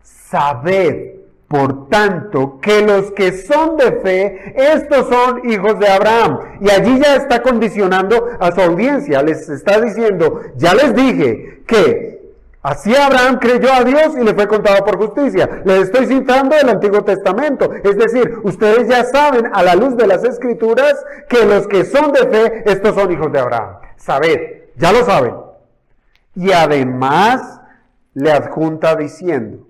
Speaker 1: sabed, por tanto, que los que son de fe, estos son hijos de Abraham. Y allí ya está condicionando a su audiencia, les está diciendo, ya les dije que así Abraham creyó a Dios y le fue contado por justicia. Les estoy citando del Antiguo Testamento. Es decir, ustedes ya saben a la luz de las Escrituras que los que son de fe, estos son hijos de Abraham. Sabed, ya lo saben. Y además le adjunta diciendo,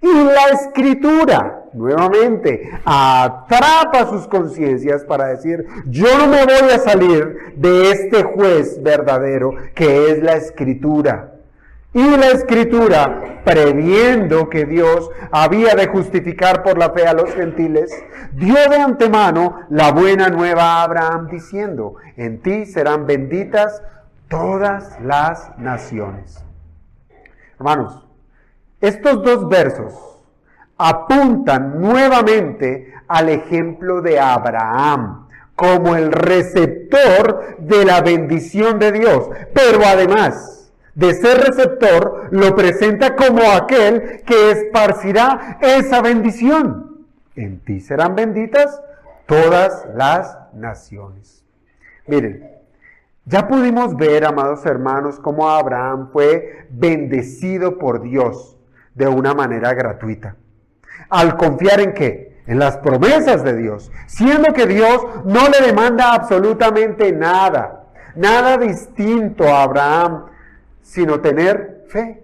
Speaker 1: y la Escritura, nuevamente, atrapa sus conciencias para decir, yo no me voy a salir de este juez verdadero que es la Escritura. Y la Escritura, previendo que Dios había de justificar por la fe a los gentiles, dio de antemano la buena nueva a Abraham, diciendo: en ti serán benditas todas las naciones. Hermanos, estos dos versos apuntan nuevamente al ejemplo de Abraham como el receptor de la bendición de Dios, pero además de ser receptor, lo presenta como aquel que esparcirá esa bendición. En ti serán benditas todas las naciones. Miren, ya pudimos ver, amados hermanos, cómo Abraham fue bendecido por Dios de una manera gratuita. Al confiar en ¿qué? En las promesas de Dios, siendo que Dios no le demanda absolutamente nada distinto a Abraham, sino tener fe.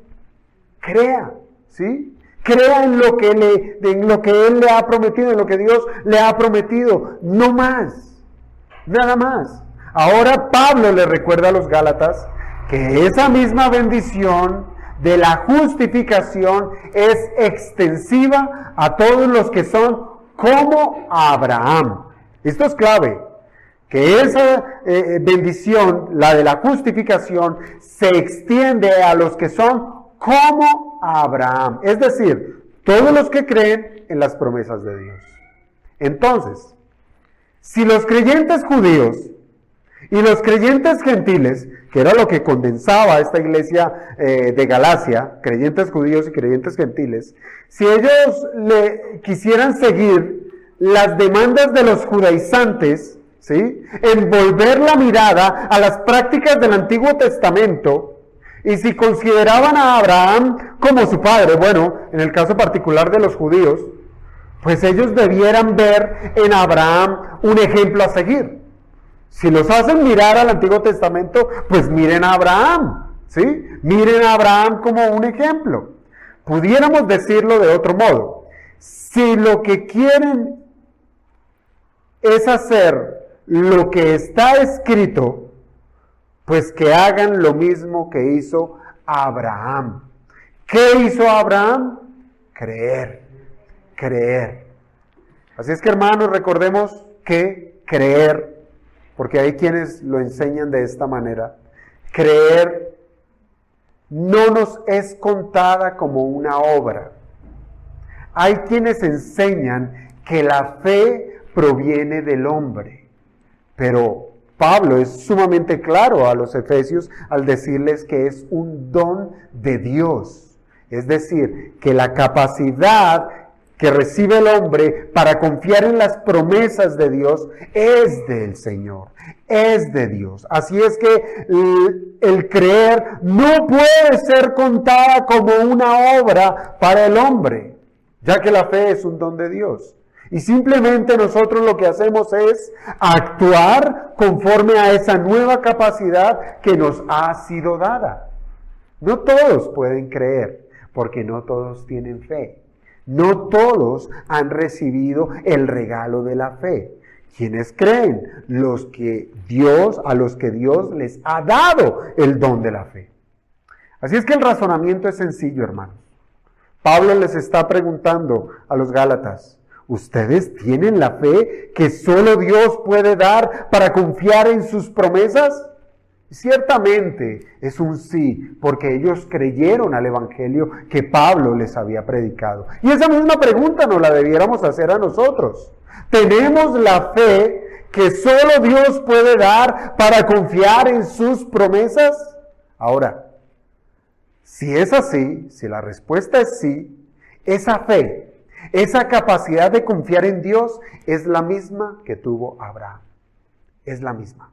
Speaker 1: Crea, ¿sí? Crea en lo que Él le ha prometido, en lo que Dios le ha prometido, no más, nada más. Ahora Pablo le recuerda a los Gálatas que esa misma bendición de la justificación es extensiva a todos los que son como Abraham. Esto es clave, que esa bendición, la de la justificación, se extiende a los que son como Abraham, es decir, todos los que creen en las promesas de Dios. Entonces, si los creyentes judíos y los creyentes gentiles, que era lo que condensaba esta iglesia de Galacia, creyentes judíos y creyentes gentiles, si ellos le quisieran seguir las demandas de los judaizantes, ¿sí?, envolver la mirada a las prácticas del Antiguo Testamento, y si consideraban a Abraham como su padre, bueno, en el caso particular de los judíos, pues ellos debieran ver en Abraham un ejemplo a seguir. Si los hacen mirar al Antiguo Testamento, pues miren a Abraham, ¿sí? Miren a Abraham como un ejemplo. Pudiéramos decirlo de otro modo. Si lo que quieren es hacer lo que está escrito, pues que hagan lo mismo que hizo Abraham. ¿Qué hizo Abraham? Creer. Así es que, hermanos, recordemos que creer, porque hay quienes lo enseñan de esta manera, creer no nos es contada como una obra. Hay quienes enseñan que la fe proviene del hombre, pero Pablo es sumamente claro a los efesios al decirles que es un don de Dios. Es decir, que la capacidad que recibe el hombre para confiar en las promesas de Dios es del Señor, es de Dios. Así es que el creer no puede ser contada como una obra para el hombre, ya que la fe es un don de Dios. Y simplemente nosotros lo que hacemos es actuar conforme a esa nueva capacidad que nos ha sido dada. No todos pueden creer, porque no todos tienen fe. No todos han recibido el regalo de la fe. ¿Quiénes creen? A los que Dios les ha dado el don de la fe. Así es que el razonamiento es sencillo, hermanos. Pablo les está preguntando a los Gálatas: ¿ustedes tienen la fe que solo Dios puede dar para confiar en sus promesas? Ciertamente es un sí, porque ellos creyeron al evangelio que Pablo les había predicado. Y esa misma pregunta nos la debiéramos hacer a nosotros. ¿Tenemos la fe que solo Dios puede dar para confiar en sus promesas? Ahora, si es así, si la respuesta es sí, esa fe, esa capacidad de confiar en Dios es la misma que tuvo Abraham. Es la misma.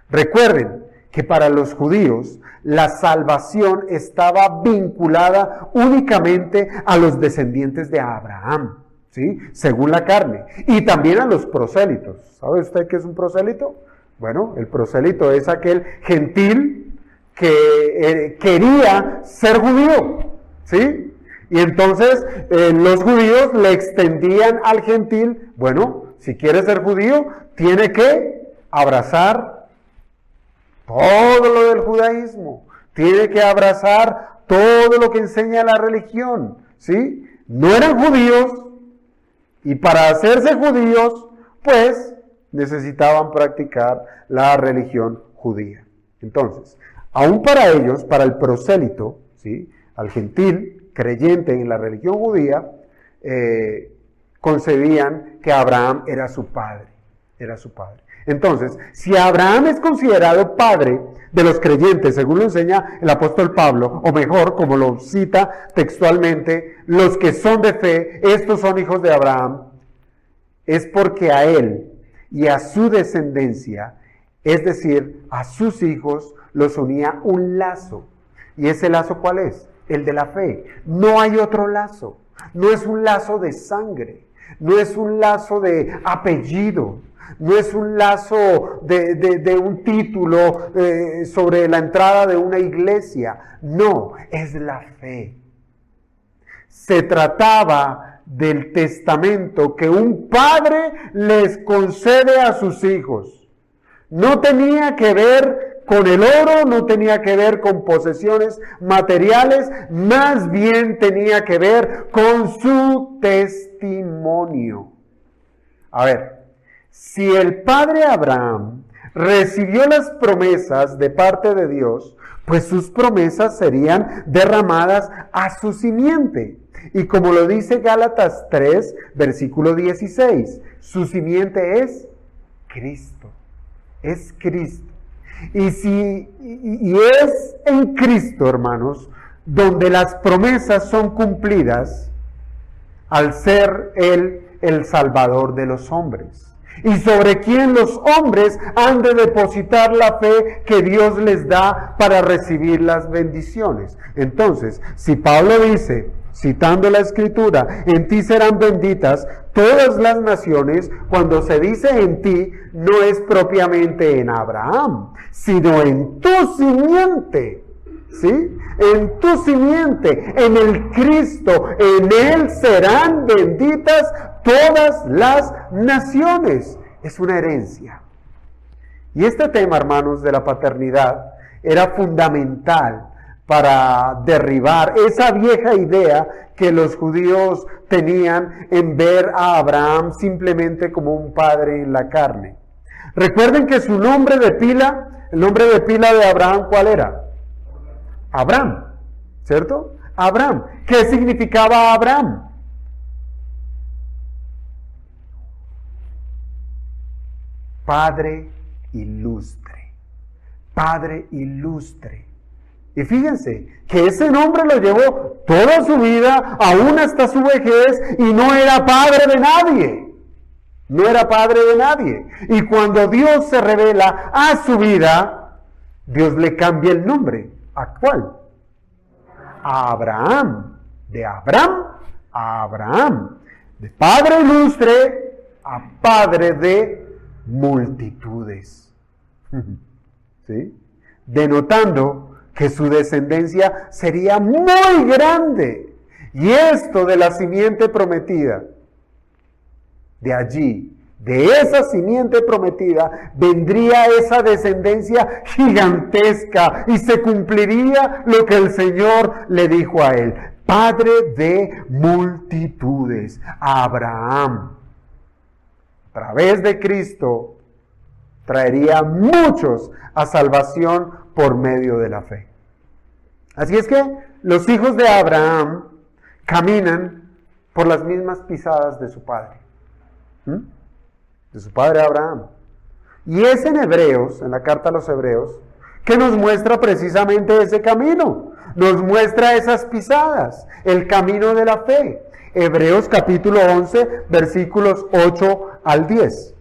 Speaker 1: Recuerden que para los judíos la salvación estaba vinculada únicamente a los descendientes de Abraham, ¿sí?, según la carne, y también a los prosélitos. ¿Sabe usted qué es un prosélito? Bueno, el prosélito es aquel gentil que quería ser judío, ¿sí? Y entonces los judíos le extendían al gentil: bueno, si quiere ser judío, tiene que abrazar todo lo del judaísmo, tiene que abrazar todo lo que enseña la religión, ¿sí? No eran judíos y para hacerse judíos, pues necesitaban practicar la religión judía. Entonces, aún para ellos, para el prosélito, ¿sí? Al gentil creyente en la religión judía, concebían que Abraham era su padre. Entonces, si Abraham es considerado padre de los creyentes, según lo enseña el apóstol Pablo, o mejor, como lo cita textualmente, los que son de fe, estos son hijos de Abraham, es porque a él y a su descendencia, es decir, a sus hijos, los unía un lazo. ¿Y ese lazo cuál es? El de la fe. No hay otro lazo. No es un lazo de sangre. No es un lazo de apellido. No es un lazo de un título sobre la entrada de una iglesia. No, es la fe. Se trataba del testamento que un padre les concede a sus hijos. No tenía que ver con el oro, no tenía que ver con posesiones materiales, más bien tenía que ver con su testimonio. A ver, si el padre Abraham recibió las promesas de parte de Dios, pues sus promesas serían derramadas a su simiente. Y como lo dice Gálatas 3, versículo 16, su simiente es Cristo. Es Cristo. Y es en Cristo, hermanos, donde las promesas son cumplidas al ser Él el Salvador de los hombres. Y sobre quien los hombres han de depositar la fe que Dios les da para recibir las bendiciones. Entonces, si Pablo dice, citando la Escritura, en ti serán benditas todas las naciones, cuando se dice en ti, no es propiamente en Abraham, sino en tu simiente. ¿Sí? En tu simiente, en el Cristo, en Él serán benditas todas las naciones. Es una herencia. Y este tema, hermanos, de la paternidad era fundamental para derribar esa vieja idea que los judíos tenían en ver a Abraham simplemente como un padre en la carne. Recuerden que su nombre de pila, el nombre de pila de Abraham, ¿cuál era? Abraham, ¿cierto? Abraham. ¿Qué significaba Abraham? Padre ilustre. Padre ilustre. Y fíjense que ese nombre lo llevó toda su vida, aún hasta su vejez, y no era padre de nadie. No era padre de nadie. Y cuando Dios se revela a su vida, Dios le cambia el nombre. ¿A cuál? A Abraham. De Abraham a Abraham. De padre ilustre a padre de multitudes. ¿Sí? Denotando que su descendencia sería muy grande. Y esto de la simiente prometida, de allí, de esa simiente prometida, vendría esa descendencia gigantesca y se cumpliría lo que el Señor le dijo a él. Padre de multitudes, Abraham, a través de Cristo, traería muchos a salvación por medio de la fe. Así es que los hijos de Abraham caminan por las mismas pisadas de su padre. De su padre Abraham. Y es en Hebreos, en la carta a los Hebreos, que nos muestra precisamente ese camino. Nos muestra esas pisadas, el camino de la fe. Hebreos capítulo 11, versículos 8 al 10.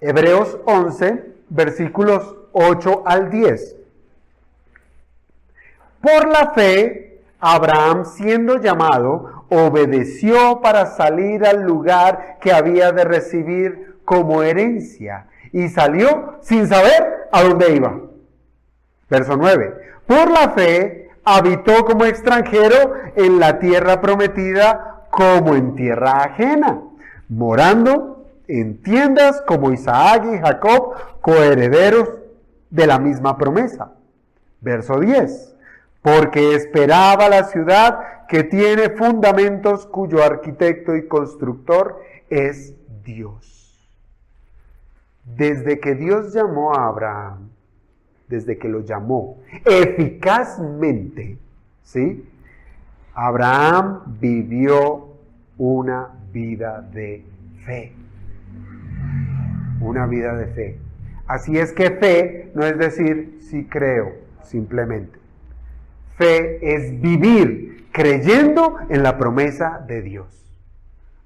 Speaker 1: Hebreos 11, versículos 8 al 10. Por la fe, Abraham, siendo llamado, obedeció para salir al lugar que había de recibir como herencia, y salió sin saber a dónde iba. Verso 9. Por la fe, habitó como extranjero en la tierra prometida, como en tierra ajena, morando entiendas como Isaac y Jacob, coherederos de la misma promesa. Verso 10. Porque esperaba la ciudad que tiene fundamentos, cuyo arquitecto y constructor es Dios. Desde que Dios llamó a Abraham, desde que lo llamó eficazmente, ¿sí? Abraham vivió una vida de fe. Una vida de fe. Así es que fe no es decir sí creo, simplemente. Fe es vivir creyendo en la promesa de Dios.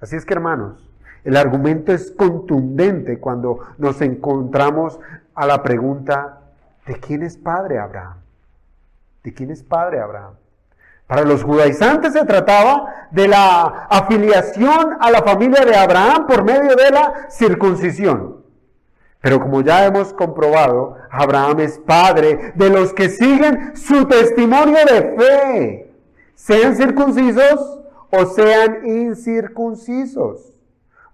Speaker 1: Así es que, hermanos, el argumento es contundente cuando nos encontramos a la pregunta: ¿de quién es padre Abraham? ¿De quién es padre Abraham? Para los judaizantes se trataba de la afiliación a la familia de Abraham por medio de la circuncisión. Pero como ya hemos comprobado, Abraham es padre de los que siguen su testimonio de fe, sean circuncisos o sean incircuncisos.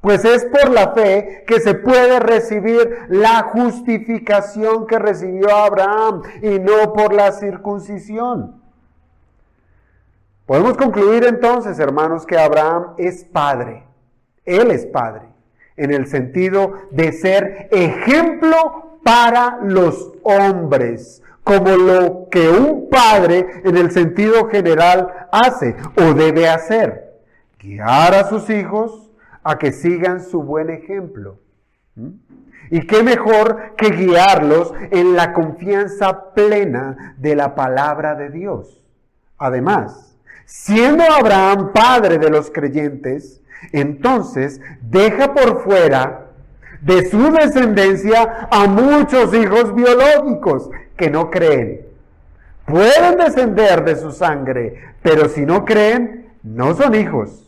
Speaker 1: Pues es por la fe que se puede recibir la justificación que recibió Abraham y no por la circuncisión. Podemos concluir entonces, hermanos, que Abraham es padre. Él es padre, en el sentido de ser ejemplo para los hombres, como lo que un padre en el sentido general hace o debe hacer: guiar a sus hijos a que sigan su buen ejemplo. Y qué mejor que guiarlos en la confianza plena de la palabra de Dios. Además, siendo Abraham padre de los creyentes, entonces deja por fuera de su descendencia a muchos hijos biológicos que no creen. Pueden descender de su sangre, pero si no creen, no son hijos.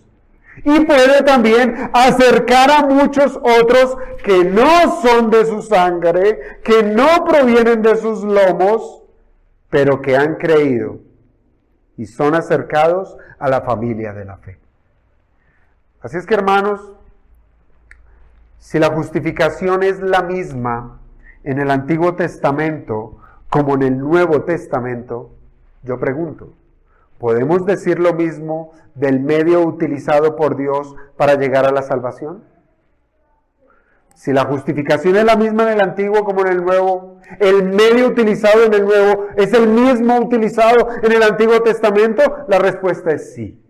Speaker 1: Y puede también acercar a muchos otros que no son de su sangre, que no provienen de sus lomos, pero que han creído y son acercados a la familia de la fe. Así es que, hermanos, si la justificación es la misma en el Antiguo Testamento como en el Nuevo Testamento, yo pregunto, ¿podemos decir lo mismo del medio utilizado por Dios para llegar a la salvación? Si la justificación es la misma en el Antiguo como en el Nuevo, el medio utilizado en el Nuevo es el mismo utilizado en el Antiguo Testamento, la respuesta es sí.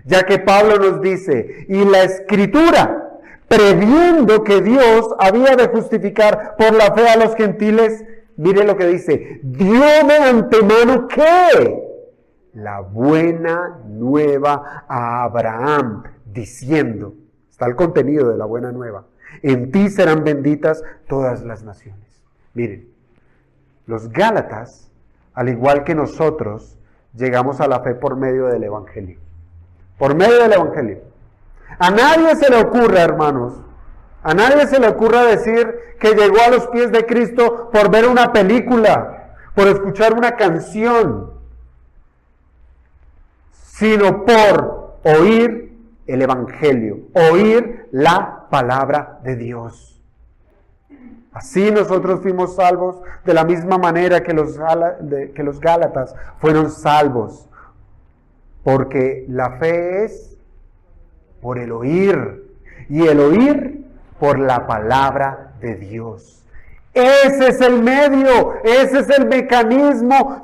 Speaker 1: Ya que Pablo nos dice, y la Escritura, previendo que Dios había de justificar por la fe a los gentiles, mire lo que dice: dio de antemano ¿qué? La buena nueva a Abraham, diciendo, está el contenido de la buena nueva: en ti serán benditas todas las naciones. Miren, los Gálatas, al igual que nosotros, llegamos a la fe por medio del Evangelio. Por medio del Evangelio. A nadie se le ocurra, hermanos, a nadie se le ocurra decir que llegó a los pies de Cristo por ver una película, por escuchar una canción, sino por oír el Evangelio, oír la palabra de Dios. Así nosotros fuimos salvos de la misma manera que los Gálatas fueron salvos, porque la fe es por el oír, y el oír por la palabra de Dios. Ese es el medio, ese es el mecanismo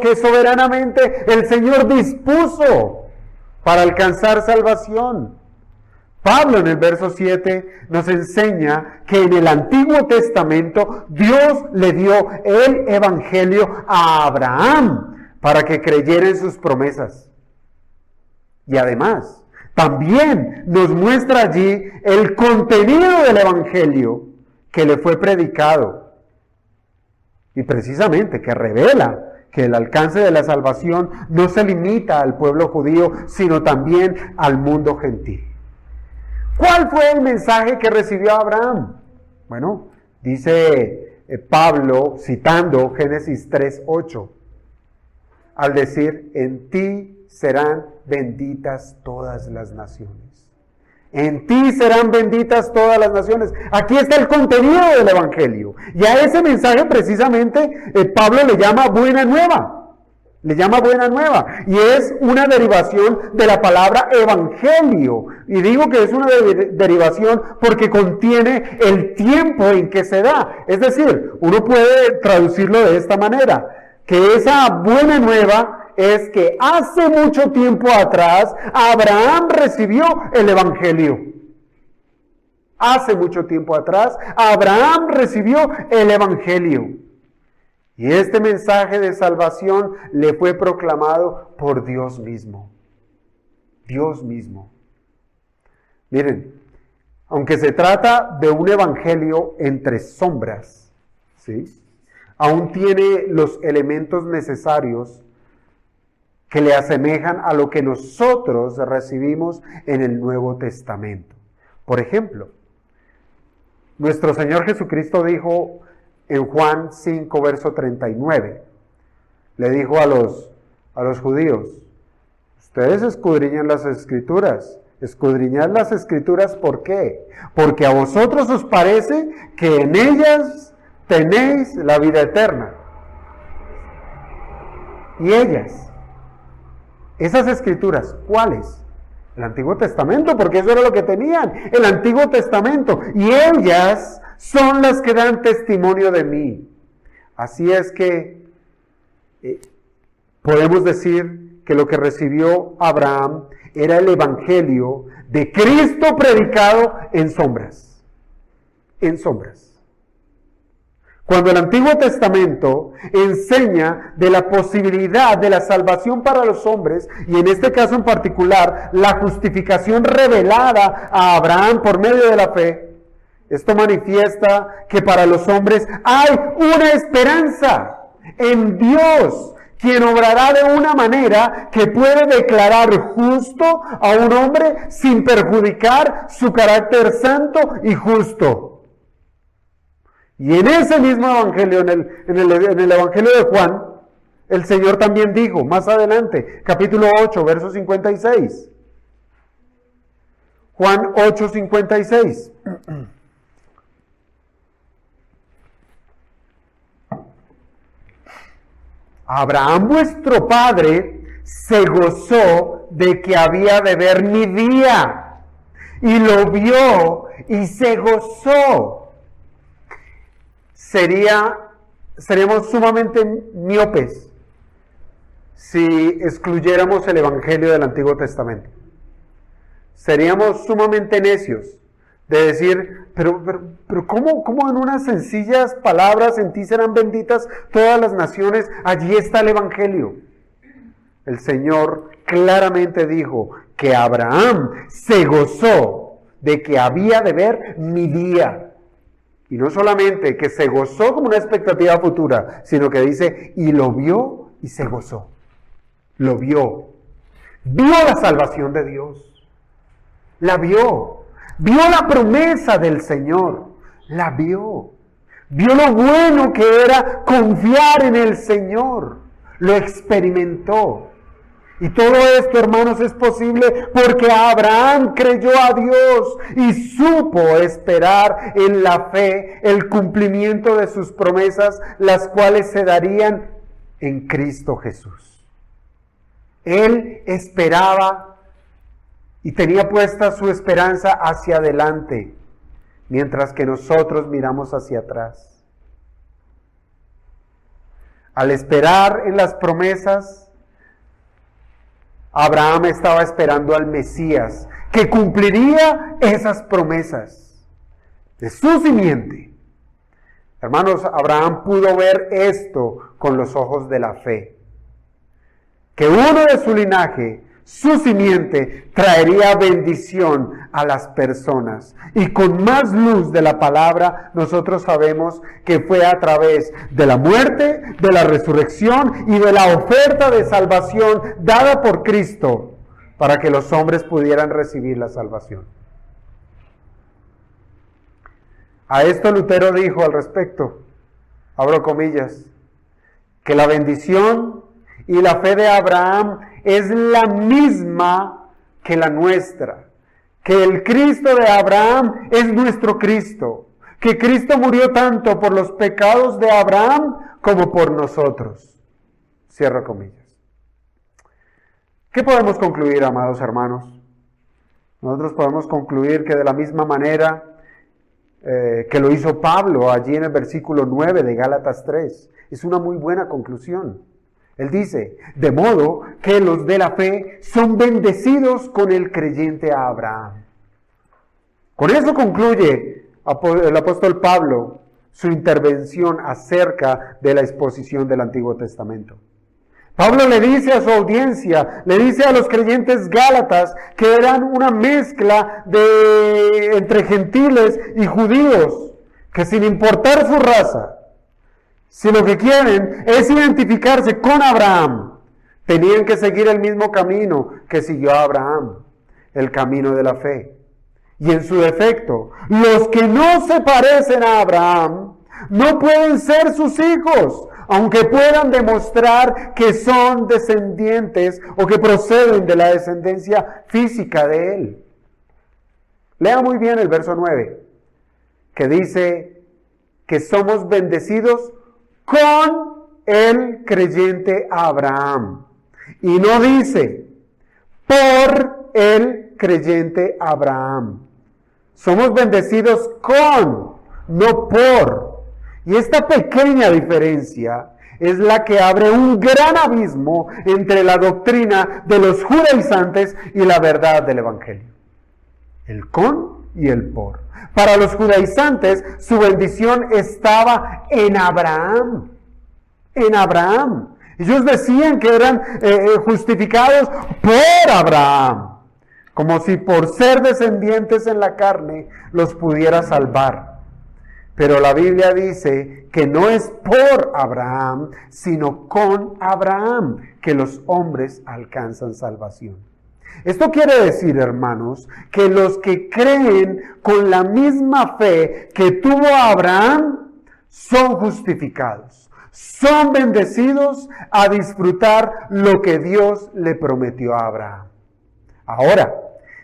Speaker 1: que soberanamente el Señor dispuso para alcanzar salvación. Pablo en el verso 7 nos enseña que en el Antiguo Testamento Dios le dio el Evangelio a Abraham para que creyera en sus promesas. Y además, también nos muestra allí el contenido del Evangelio que le fue predicado. Y precisamente que revela que el alcance de la salvación no se limita al pueblo judío, sino también al mundo gentil. ¿Cuál fue el mensaje que recibió Abraham? Bueno, dice Pablo, citando Génesis 3:8, al decir, en ti serán benditas todas las naciones. En ti serán benditas todas las naciones. Aquí está el contenido del Evangelio. Y a ese mensaje precisamente Pablo le llama buena nueva. Le llama buena nueva. Y es una derivación de la palabra evangelio. Y digo que es una derivación porque contiene el tiempo en que se da. Es decir, uno puede traducirlo de esta manera. Que esa buena nueva es que hace mucho tiempo atrás Abraham recibió el Evangelio. Hace mucho tiempo atrás Abraham recibió el Evangelio. Y este mensaje de salvación le fue proclamado por Dios mismo. Dios mismo. Miren, aunque se trata de un Evangelio entre sombras, ¿sí? Aún tiene los elementos necesarios que le asemejan a lo que nosotros recibimos en el Nuevo Testamento. Por ejemplo, nuestro Señor Jesucristo dijo en Juan 5, verso 39, le dijo a los judíos, ustedes escudriñan las Escrituras. Escudriñad las Escrituras, ¿por qué? Porque a vosotros os parece que en ellas tenéis la vida eterna. Y esas Escrituras, ¿cuáles? El Antiguo Testamento, porque eso era lo que tenían, el Antiguo Testamento. Y ellas son las que dan testimonio de mí. Así es que podemos decir que lo que recibió Abraham era el Evangelio de Cristo predicado en sombras. En sombras. Cuando el Antiguo Testamento enseña de la posibilidad de la salvación para los hombres, y en este caso en particular, la justificación revelada a Abraham por medio de la fe, esto manifiesta que para los hombres hay una esperanza en Dios, quien obrará de una manera que puede declarar justo a un hombre sin perjudicar su carácter santo y justo. Y en ese mismo evangelio, en el evangelio de Juan, el Señor también dijo, más adelante, capítulo 8, verso 56. Juan 8, 56. Abraham vuestro padre se gozó de que había de ver mi día, y lo vio y se gozó. Seríamos sumamente miopes si excluyéramos el Evangelio del Antiguo Testamento. Seríamos sumamente necios de decir, pero ¿cómo en unas sencillas palabras en ti serán benditas todas las naciones? Allí está el Evangelio. El Señor claramente dijo que Abraham se gozó de que había de ver mi día. Y no solamente que se gozó como una expectativa futura, sino que dice, y lo vio y se gozó. Lo vio. Vio la salvación de Dios. La vio. Vio la promesa del Señor. La vio. Vio lo bueno que era confiar en el Señor. Lo experimentó. Y todo esto, hermanos, es posible porque Abraham creyó a Dios y supo esperar en la fe el cumplimiento de sus promesas, las cuales se darían en Cristo Jesús. Él esperaba y tenía puesta su esperanza hacia adelante, mientras que nosotros miramos hacia atrás. Al esperar en las promesas, Abraham estaba esperando al Mesías, que cumpliría esas promesas de su simiente. Hermanos, Abraham pudo ver esto con los ojos de la fe, que uno de su linaje, su simiente, traería bendición a las personas. Y con más luz de la palabra, nosotros sabemos que fue a través de la muerte, de la resurrección y de la oferta de salvación dada por Cristo para que los hombres pudieran recibir la salvación. A esto Lutero dijo al respecto, abro comillas, que la bendición y la fe de Abraham es la misma que la nuestra, que el Cristo de Abraham es nuestro Cristo, que Cristo murió tanto por los pecados de Abraham como por nosotros. Cierra comillas. ¿Qué podemos concluir, amados hermanos? Nosotros podemos concluir que de la misma manera que lo hizo Pablo allí en el versículo 9 de Gálatas 3, es una muy buena conclusión. Él dice, de modo que los de la fe son bendecidos con el creyente Abraham. Con eso concluye el apóstol Pablo su intervención acerca de la exposición del Antiguo Testamento. Pablo le dice a su audiencia, le dice a los creyentes gálatas que eran una mezcla entre gentiles y judíos, que sin importar su raza, si lo que quieren es identificarse con Abraham, tenían que seguir el mismo camino que siguió Abraham, el camino de la fe. Y en su defecto, los que no se parecen a Abraham no pueden ser sus hijos, aunque puedan demostrar que son descendientes o que proceden de la descendencia física de él. Lea muy bien el verso 9, que dice que somos bendecidos con el creyente Abraham. Y no dice por el creyente Abraham. Somos bendecidos con, no por. Y esta pequeña diferencia es la que abre un gran abismo entre la doctrina de los judaizantes y la verdad del Evangelio. El con y el por. Para los judaizantes, su bendición estaba en Abraham. En Abraham. Ellos decían que eran justificados por Abraham. Como si por ser descendientes en la carne los pudiera salvar. Pero la Biblia dice que no es por Abraham, sino con Abraham que los hombres alcanzan salvación. Esto quiere decir, hermanos, que los que creen con la misma fe que tuvo Abraham son justificados, son bendecidos a disfrutar lo que Dios le prometió a Abraham. Ahora,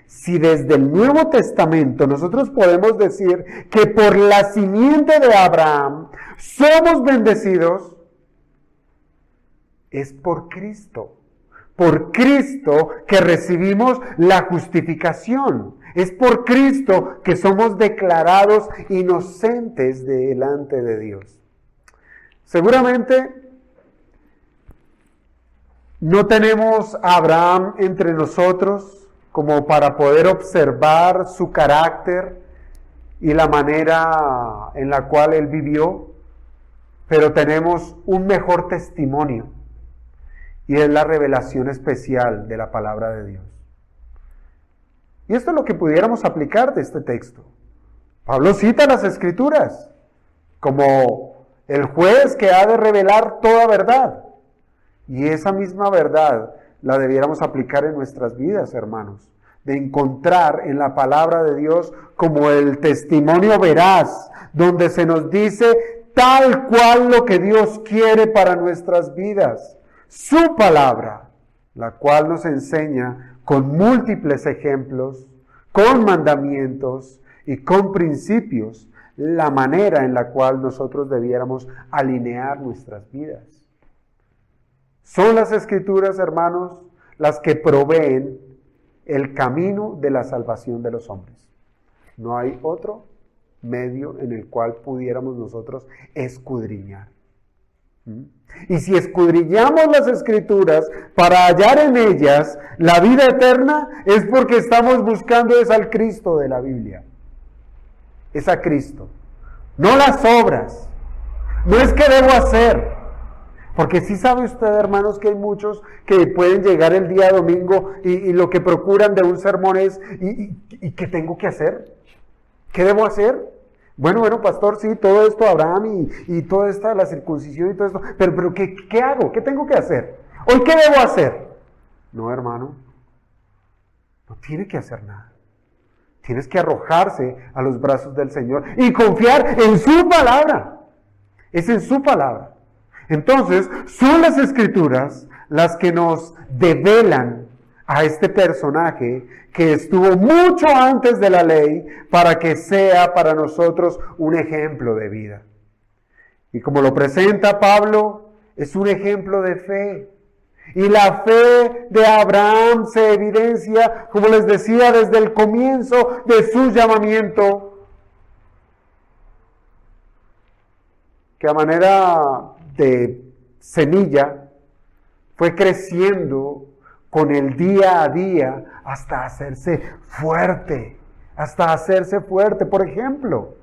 Speaker 1: si desde el Nuevo Testamento nosotros podemos decir que por la simiente de Abraham somos bendecidos, es por Cristo. Por Cristo que recibimos la justificación. Es por Cristo que somos declarados inocentes delante de Dios. Seguramente no tenemos a Abraham entre nosotros como para poder observar su carácter y la manera en la cual él vivió, pero tenemos un mejor testimonio, y es la revelación especial de la palabra de Dios. Y esto es lo que pudiéramos aplicar de este texto. Pablo cita las Escrituras como el juez que ha de revelar toda verdad, y esa misma verdad la debiéramos aplicar en nuestras vidas, hermanos, de encontrar en la palabra de Dios como el testimonio veraz, donde se nos dice tal cual lo que Dios quiere para nuestras vidas. Su palabra, la cual nos enseña con múltiples ejemplos, con mandamientos y con principios, la manera en la cual nosotros debiéramos alinear nuestras vidas. Son las Escrituras, hermanos, las que proveen el camino de la salvación de los hombres. No hay otro medio en el cual pudiéramos nosotros escudriñar. Y si escudriñamos las Escrituras para hallar en ellas la vida eterna, es porque estamos buscando es al Cristo de la Biblia. Es a Cristo. No las obras. No es que debo hacer. Porque sí sabe usted, hermanos, que hay muchos que pueden llegar el día domingo y lo que procuran de un sermón es, ¿y qué tengo que hacer? ¿Qué debo hacer? Bueno, pastor, sí, todo esto, Abraham y toda esta, la circuncisión y todo esto, pero ¿qué hago? ¿Qué tengo que hacer? ¿Hoy qué debo hacer? No, hermano, no tiene que hacer nada. Tienes que arrojarse a los brazos del Señor y confiar en su palabra. Es en su palabra. Entonces, son las Escrituras las que nos develan a este personaje que estuvo mucho antes de la ley para que sea para nosotros un ejemplo de vida. Y como lo presenta Pablo, es un ejemplo de fe. Y la fe de Abraham se evidencia, como les decía, desde el comienzo de su llamamiento, que a manera de semilla fue creciendo con el día a día hasta hacerse fuerte, Por ejemplo,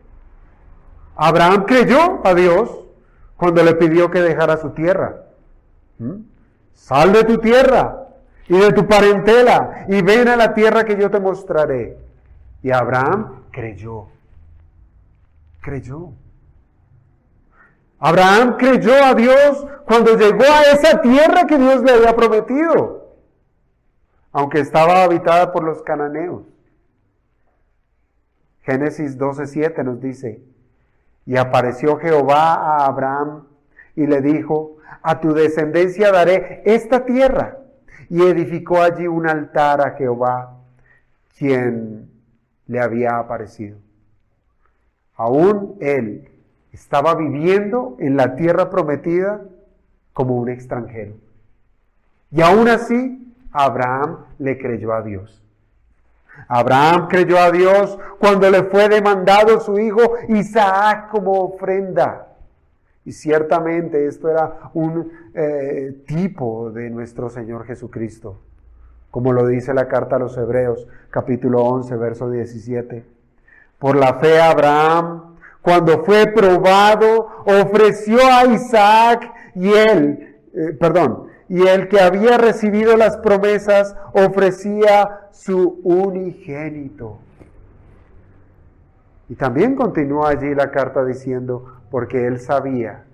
Speaker 1: Abraham creyó a Dios cuando le pidió que dejara su tierra. Sal de tu tierra y de tu parentela y ven a la tierra que yo te mostraré. Y Abraham creyó. Abraham creyó a Dios cuando llegó a esa tierra que Dios le había prometido, aunque estaba habitada por los cananeos. Génesis 12:7 nos dice: y apareció Jehová a Abraham y le dijo: a tu descendencia daré esta tierra. Y edificó allí un altar a Jehová, quien le había aparecido. Aún él estaba viviendo en la tierra prometida como un extranjero. Y aún así, Abraham le creyó a Dios. Abraham creyó a Dios cuando le fue demandado su hijo Isaac como ofrenda. Y ciertamente esto era un tipo de nuestro Señor Jesucristo, como lo dice la carta a los Hebreos, capítulo 11, verso 17. Por la fe Abraham, cuando fue probado, ofreció a Isaac y el que había recibido las promesas ofrecía su unigénito. Y también continúa allí la carta diciendo: porque él sabía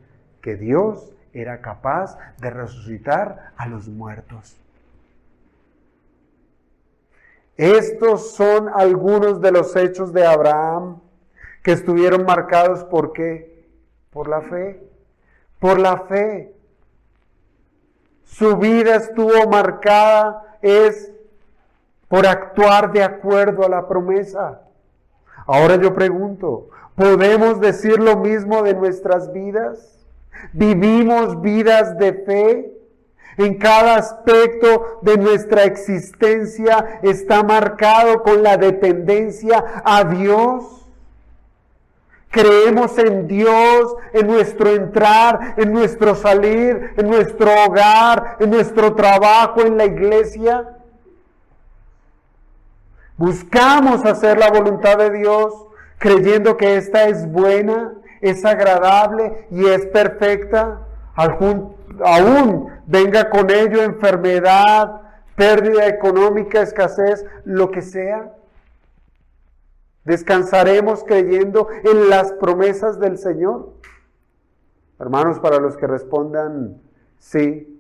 Speaker 1: que Dios era capaz de resucitar a los muertos. Estos son algunos de los hechos de Abraham que estuvieron marcados ¿por qué? Por la fe. Por la fe. Su vida estuvo marcada por actuar de acuerdo a la promesa. Ahora yo pregunto, ¿podemos decir lo mismo de nuestras vidas? ¿Vivimos vidas de fe? En cada aspecto de nuestra existencia está marcado con la dependencia a Dios. Creemos en Dios, en nuestro entrar, en nuestro salir, en nuestro hogar, en nuestro trabajo, en la iglesia. Buscamos hacer la voluntad de Dios, creyendo que esta es buena, es agradable y es perfecta. Aún venga con ello enfermedad, pérdida económica, escasez, lo que sea. ¿Descansaremos creyendo en las promesas del Señor? Hermanos, para los que respondan sí,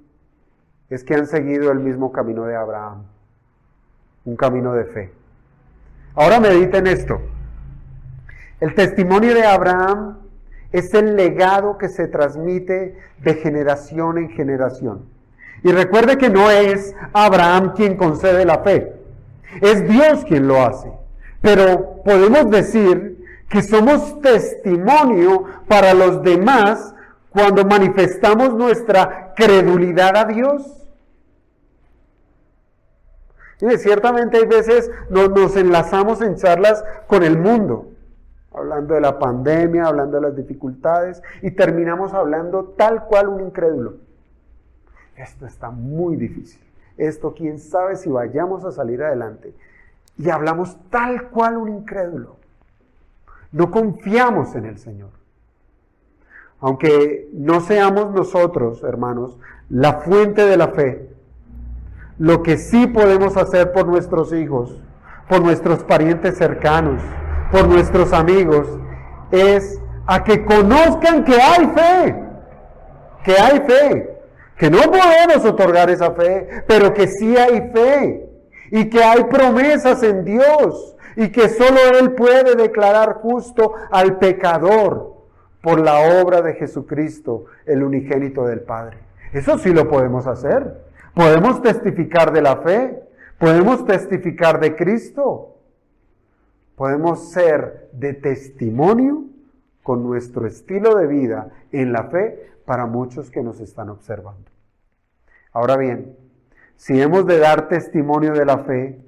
Speaker 1: es que han seguido el mismo camino de Abraham, un camino de fe. Ahora mediten esto. El testimonio de Abraham es el legado que se transmite de generación en generación. Y recuerde que no es Abraham quien concede la fe, es Dios quien lo hace. Pero podemos decir que somos testimonio para los demás cuando manifestamos nuestra credulidad a Dios. Y ciertamente hay veces nos enlazamos en charlas con el mundo, hablando de la pandemia, hablando de las dificultades, y terminamos hablando tal cual un incrédulo. Esto está muy difícil. Esto quién sabe si vayamos a salir adelante. Y hablamos tal cual un incrédulo. No confiamos en el Señor. Aunque no seamos nosotros, hermanos, la fuente de la fe, lo que sí podemos hacer por nuestros hijos, por nuestros parientes cercanos, por nuestros amigos, es a que conozcan que hay fe, que no podemos otorgar esa fe, pero que sí hay fe, y que hay promesas en Dios, y que solo Él puede declarar justo al pecador por la obra de Jesucristo, el unigénito del Padre. Eso sí lo podemos hacer. Podemos testificar de la fe, Podemos testificar de Cristo. Podemos ser de testimonio con nuestro estilo de vida en la fe para muchos que nos están observando. Ahora bien, si hemos de dar testimonio de la fe,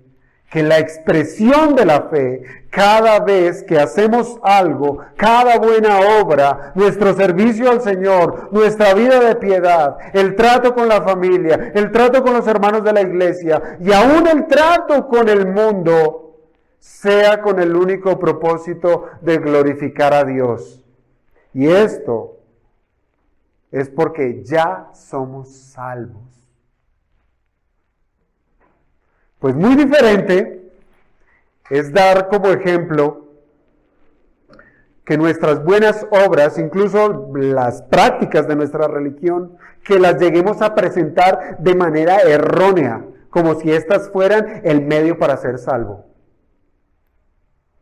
Speaker 1: que la expresión de la fe, cada vez que hacemos algo, cada buena obra, nuestro servicio al Señor, nuestra vida de piedad, el trato con la familia, el trato con los hermanos de la iglesia y aún el trato con el mundo, sea con el único propósito de glorificar a Dios. Y esto es porque ya somos salvos. Pues muy diferente es dar como ejemplo que nuestras buenas obras, incluso las prácticas de nuestra religión, que las lleguemos a presentar de manera errónea, como si éstas fueran el medio para ser salvo.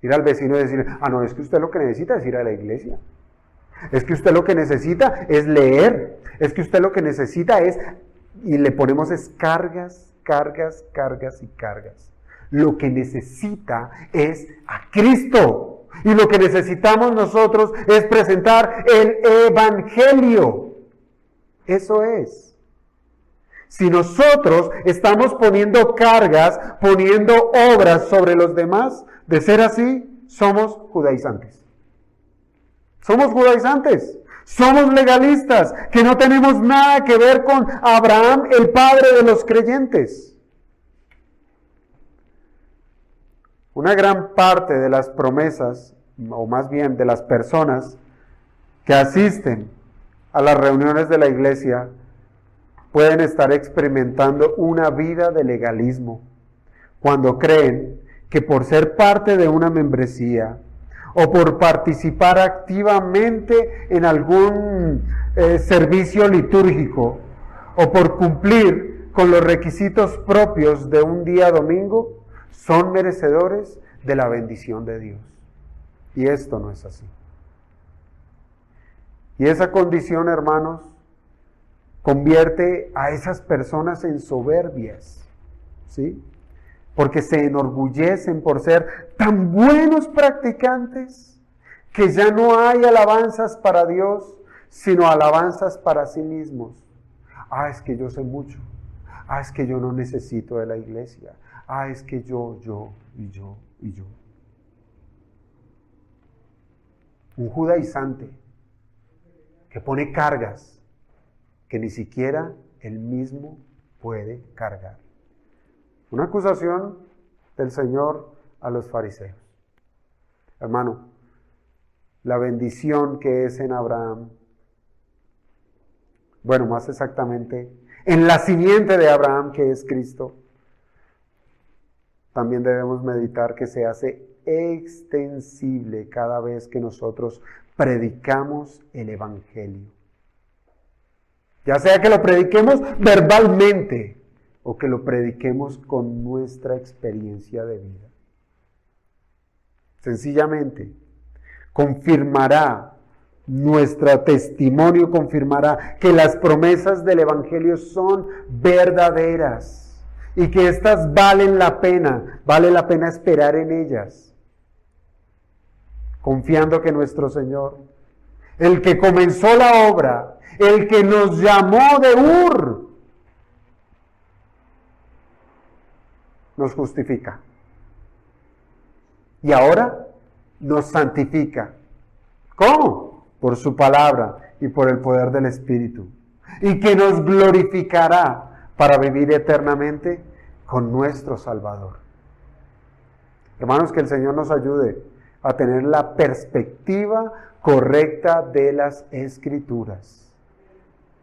Speaker 1: Ir al vecino y decirle, no, es que usted lo que necesita es ir a la iglesia. Es que usted lo que necesita es leer. Es que usted lo que necesita es, y le ponemos cargas y cargas. Lo que necesita es a Cristo. Y lo que necesitamos nosotros es presentar el Evangelio. Eso es. Si nosotros estamos poniendo cargas, poniendo obras sobre los demás, de ser así, somos judaizantes. Somos judaizantes. Somos legalistas, que no tenemos nada que ver con Abraham, el padre de los creyentes. Una gran parte de las promesas, o más bien de las personas que asisten a las reuniones de la iglesia, pueden estar experimentando una vida de legalismo, cuando creen que por ser parte de una membresía, o por participar activamente en algún servicio litúrgico, o por cumplir con los requisitos propios de un día domingo, son merecedores de la bendición de Dios. Y esto no es así. Y esa condición, hermanos, convierte a esas personas en soberbias, ¿sí? Porque se enorgullecen por ser tan buenos practicantes que ya no hay alabanzas para Dios, sino alabanzas para sí mismos. Es que yo sé mucho. Es que yo no necesito de la iglesia. Es que yo. Un judaizante que pone cargas que ni siquiera él mismo puede cargar. Una acusación del Señor a los fariseos. Hermano, la bendición que es en Abraham, bueno, más exactamente, en la simiente de Abraham que es Cristo, también debemos meditar que se hace extensible cada vez que nosotros predicamos el Evangelio. Ya sea que lo prediquemos verbalmente, o que lo prediquemos con nuestra experiencia de vida. Sencillamente, nuestro testimonio confirmará que las promesas del Evangelio son verdaderas y que éstas vale la pena esperar en ellas, confiando que nuestro Señor, el que comenzó la obra, el que nos llamó de Ur, nos justifica. Y ahora nos santifica. ¿Cómo? Por su palabra y por el poder del Espíritu. Y que nos glorificará para vivir eternamente con nuestro Salvador. Hermanos, que el Señor nos ayude a tener la perspectiva correcta de las Escrituras.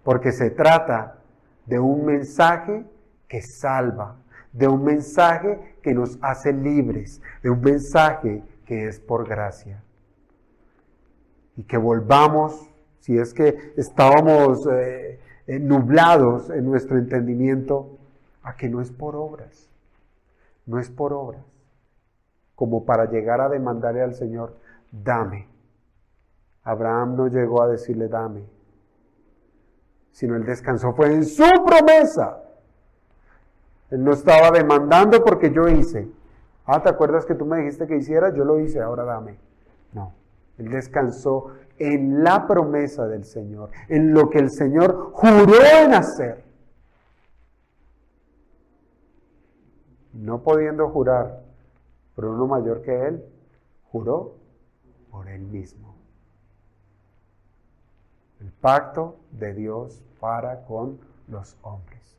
Speaker 1: Porque se trata de un mensaje que salva, de un mensaje que nos hace libres, de un mensaje que es por gracia. Y que volvamos, si es que estábamos nublados en nuestro entendimiento, a que no es por obras, no es por obras, como para llegar a demandarle al Señor, dame. Abraham no llegó a decirle dame, sino el descanso fue en su promesa. Él no estaba demandando porque yo hice. Ah, ¿te acuerdas que tú me dijiste que hiciera? Yo lo hice, ahora dame. No, él descansó en la promesa del Señor, en lo que el Señor juró en hacer. No pudiendo jurar por uno mayor que él, juró por él mismo. El pacto de Dios para con los hombres.